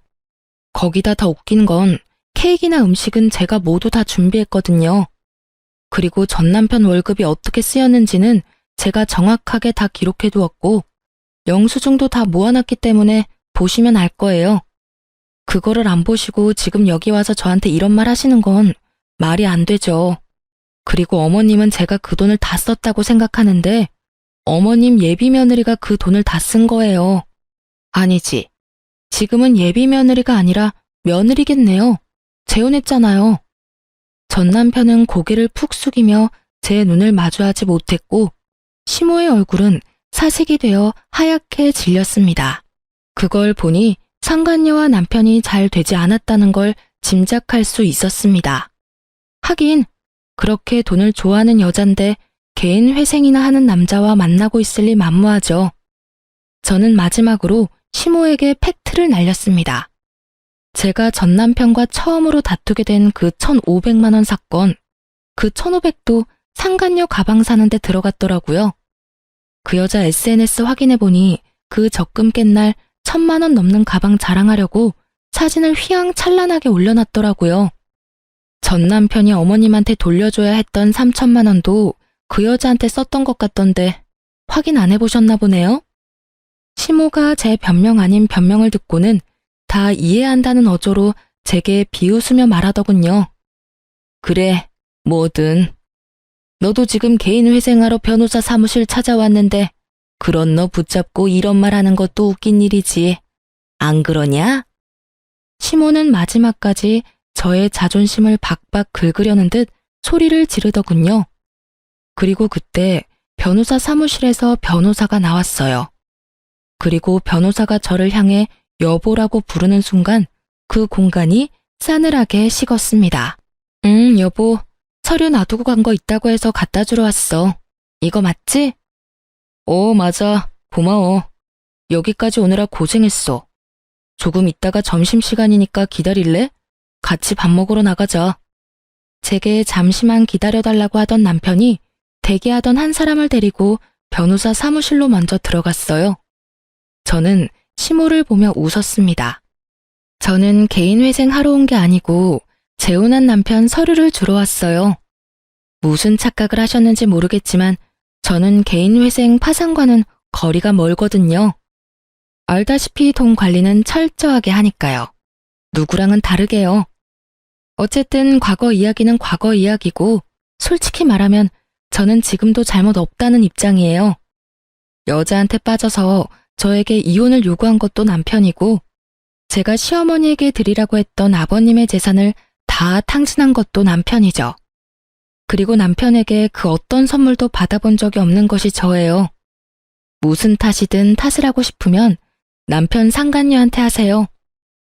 거기다 더 웃긴 건 케이크나 음식은 제가 모두 다 준비했거든요. 그리고 전 남편 월급이 어떻게 쓰였는지는 제가 정확하게 다 기록해 두었고 영수증도 다 모아놨기 때문에 보시면 알 거예요. 그거를 안 보시고 지금 여기 와서 저한테 이런 말 하시는 건 말이 안 되죠. 그리고 어머님은 제가 그 돈을 다 썼다고 생각하는데 어머님 예비 며느리가 그 돈을 다 쓴 거예요. 아니지. 지금은 예비 며느리가 아니라 며느리겠네요. 재혼했잖아요. 전 남편은 고개를 푹 숙이며 제 눈을 마주하지 못했고 시모의 얼굴은 사색이 되어 하얗게 질렸습니다. 그걸 보니 상간녀와 남편이 잘 되지 않았다는 걸 짐작할 수 있었습니다. 하긴 그렇게 돈을 좋아하는 여잔데 개인 회생이나 하는 남자와 만나고 있을 리 만무하죠. 저는 마지막으로 시모에게 팩트를 날렸습니다. 제가 전 남편과 처음으로 다투게 된 그 1,500만 원 사건, 그 1,500도 상간녀 가방 사는데 들어갔더라고요. 그 여자 SNS 확인해보니 그 적금 깬 날 1,000만 원 넘는 가방 자랑하려고 사진을 휘황찬란하게 올려놨더라고요. 전 남편이 어머님한테 돌려줘야 했던 3,000만 원도 그 여자한테 썼던 것 같던데 확인 안 해보셨나 보네요? 시모가 제 변명 아닌 변명을 듣고는 다 이해한다는 어조로 제게 비웃으며 말하더군요. 그래, 뭐든. 너도 지금 개인 회생하러 변호사 사무실 찾아왔는데 그런 너 붙잡고 이런 말 하는 것도 웃긴 일이지. 안 그러냐? 시모는 마지막까지 저의 자존심을 박박 긁으려는 듯 소리를 지르더군요. 그리고 그때 변호사 사무실에서 변호사가 나왔어요. 그리고 변호사가 저를 향해 여보라고 부르는 순간 그 공간이 싸늘하게 식었습니다. 여보, 서류 놔두고 간 거 있다고 해서 갖다 주러 왔어. 이거 맞지? 맞아. 고마워. 여기까지 오느라 고생했어. 조금 있다가 점심시간이니까 기다릴래? 같이 밥 먹으러 나가자. 제게 잠시만 기다려달라고 하던 남편이 대기하던 한 사람을 데리고 변호사 사무실로 먼저 들어갔어요. 저는 시모를 보며 웃었습니다. 저는 개인회생 하러 온 게 아니고 재혼한 남편 서류를 주러 왔어요. 무슨 착각을 하셨는지 모르겠지만 저는 개인회생 파산과는 거리가 멀거든요. 알다시피 돈 관리는 철저하게 하니까요. 누구랑은 다르게요. 어쨌든 과거 이야기는 과거 이야기고 솔직히 말하면 저는 지금도 잘못 없다는 입장이에요. 여자한테 빠져서 저에게 이혼을 요구한 것도 남편이고 제가 시어머니에게 드리라고 했던 아버님의 재산을 다 탕진한 것도 남편이죠. 그리고 남편에게 그 어떤 선물도 받아본 적이 없는 것이 저예요. 무슨 탓이든 탓을 하고 싶으면 남편 상간녀한테 하세요.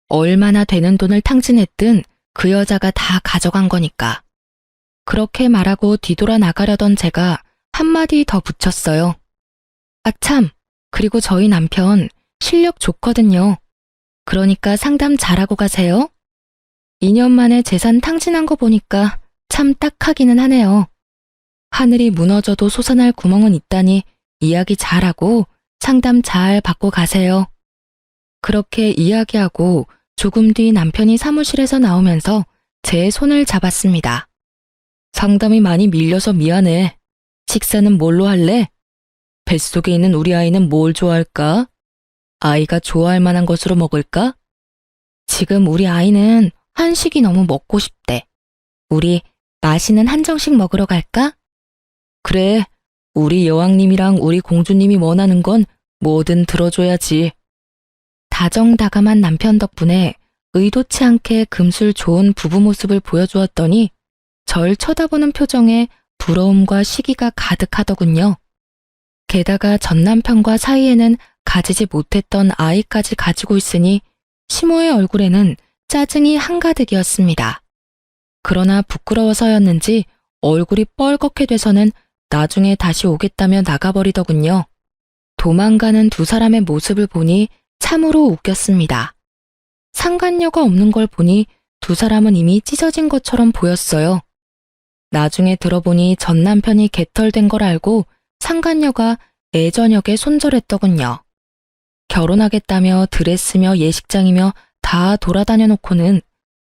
얼마나 되는 돈을 탕진했든 그 여자가 다 가져간 거니까. 그렇게 말하고 뒤돌아 나가려던 제가 한마디 더 붙였어요. 아 참, 그리고 저희 남편 실력 좋거든요. 그러니까 상담 잘하고 가세요. 2년 만에 재산 탕진한 거 보니까 참 딱하기는 하네요. 하늘이 무너져도 솟아날 구멍은 있다니 이야기 잘하고 상담 잘 받고 가세요. 그렇게 이야기하고 조금 뒤 남편이 사무실에서 나오면서 제 손을 잡았습니다. 상담이 많이 밀려서 미안해. 식사는 뭘로 할래? 뱃속에 있는 우리 아이는 뭘 좋아할까? 아이가 좋아할 만한 것으로 먹을까? 지금 우리 아이는 한식이 너무 먹고 싶대. 우리 맛있는 한정식 먹으러 갈까? 그래, 우리 여왕님이랑 우리 공주님이 원하는 건 뭐든 들어줘야지. 다정다감한 남편 덕분에 의도치 않게 금술 좋은 부부 모습을 보여주었더니 절 쳐다보는 표정에 부러움과 시기가 가득하더군요. 게다가 전 남편과 사이에는 가지지 못했던 아이까지 가지고 있으니 시모의 얼굴에는 짜증이 한가득이었습니다. 그러나 부끄러워서였는지 얼굴이 뻘겋게 돼서는 나중에 다시 오겠다며 나가버리더군요. 도망가는 두 사람의 모습을 보니 참으로 웃겼습니다. 상간녀가 없는 걸 보니 두 사람은 이미 찢어진 것처럼 보였어요. 나중에 들어보니 전 남편이 개털된 걸 알고 상간녀가 애저녁에 손절했더군요. 결혼하겠다며 드레스며 예식장이며 다 돌아다녀 놓고는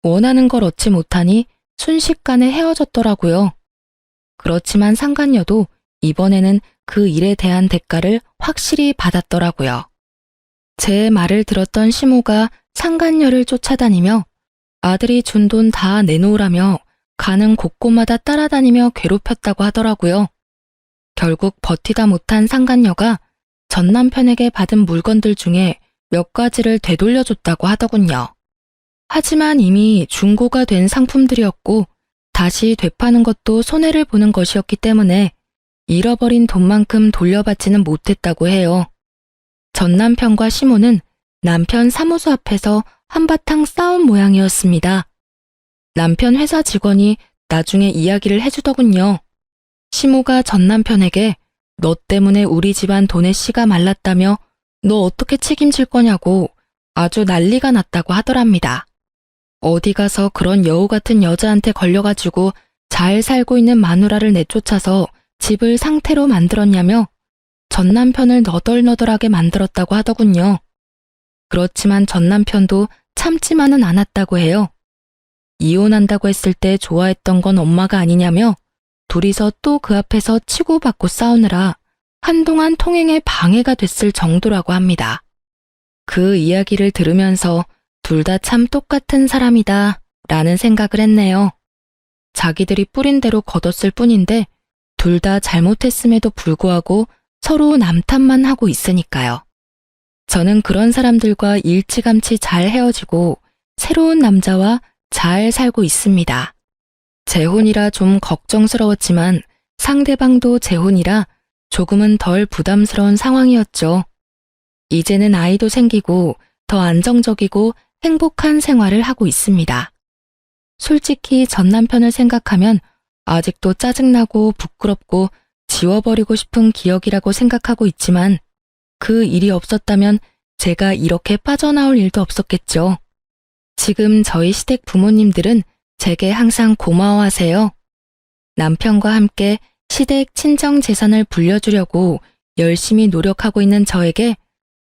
원하는 걸 얻지 못하니 순식간에 헤어졌더라고요. 그렇지만 상간녀도 이번에는 그 일에 대한 대가를 확실히 받았더라고요. 제 말을 들었던 시모가 상간녀를 쫓아다니며 아들이 준 돈 다 내놓으라며 가는 곳곳마다 따라다니며 괴롭혔다고 하더라고요. 결국 버티다 못한 상간녀가 전 남편에게 받은 물건들 중에 몇 가지를 되돌려줬다고 하더군요. 하지만 이미 중고가 된 상품들이었고 다시 되파는 것도 손해를 보는 것이었기 때문에 잃어버린 돈만큼 돌려받지는 못했다고 해요. 전 남편과 시모는 남편 사무소 앞에서 한바탕 싸운 모양이었습니다. 남편 회사 직원이 나중에 이야기를 해주더군요. 시모가 전 남편에게 너 때문에 우리 집안 돈의 씨가 말랐다며 너 어떻게 책임질 거냐고 아주 난리가 났다고 하더랍니다. 어디 가서 그런 여우 같은 여자한테 걸려가지고 잘 살고 있는 마누라를 내쫓아서 집을 상태로 만들었냐며 전 남편을 너덜너덜하게 만들었다고 하더군요. 그렇지만 전 남편도 참지만은 않았다고 해요. 이혼한다고 했을 때 좋아했던 건 엄마가 아니냐며 둘이서 또 그 앞에서 치고받고 싸우느라 한동안 통행에 방해가 됐을 정도라고 합니다. 그 이야기를 들으면서 둘 다 참 똑같은 사람이다 라는 생각을 했네요. 자기들이 뿌린 대로 거뒀을 뿐인데 둘 다 잘못했음에도 불구하고 서로 남탓만 하고 있으니까요. 저는 그런 사람들과 일찌감치 잘 헤어지고 새로운 남자와 잘 살고 있습니다. 재혼이라 좀 걱정스러웠지만 상대방도 재혼이라 조금은 덜 부담스러운 상황이었죠. 이제는 아이도 생기고 더 안정적이고 행복한 생활을 하고 있습니다. 솔직히 전 남편을 생각하면 아직도 짜증나고 부끄럽고 지워버리고 싶은 기억이라고 생각하고 있지만 그 일이 없었다면 제가 이렇게 빠져나올 일도 없었겠죠. 지금 저희 시댁 부모님들은 제게 항상 고마워하세요. 남편과 함께 시댁 친정 재산을 불려주려고 열심히 노력하고 있는 저에게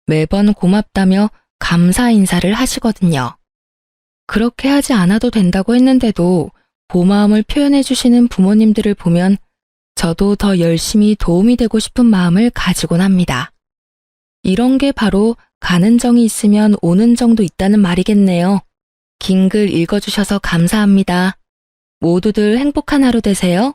매번 고맙다며 감사 인사를 하시거든요. 그렇게 하지 않아도 된다고 했는데도 고마움을 표현해 주시는 부모님들을 보면 저도 더 열심히 도움이 되고 싶은 마음을 가지곤 합니다. 이런 게 바로 가는 정이 있으면 오는 정도 있다는 말이겠네요. 긴 글 읽어주셔서 감사합니다. 모두들 행복한 하루 되세요.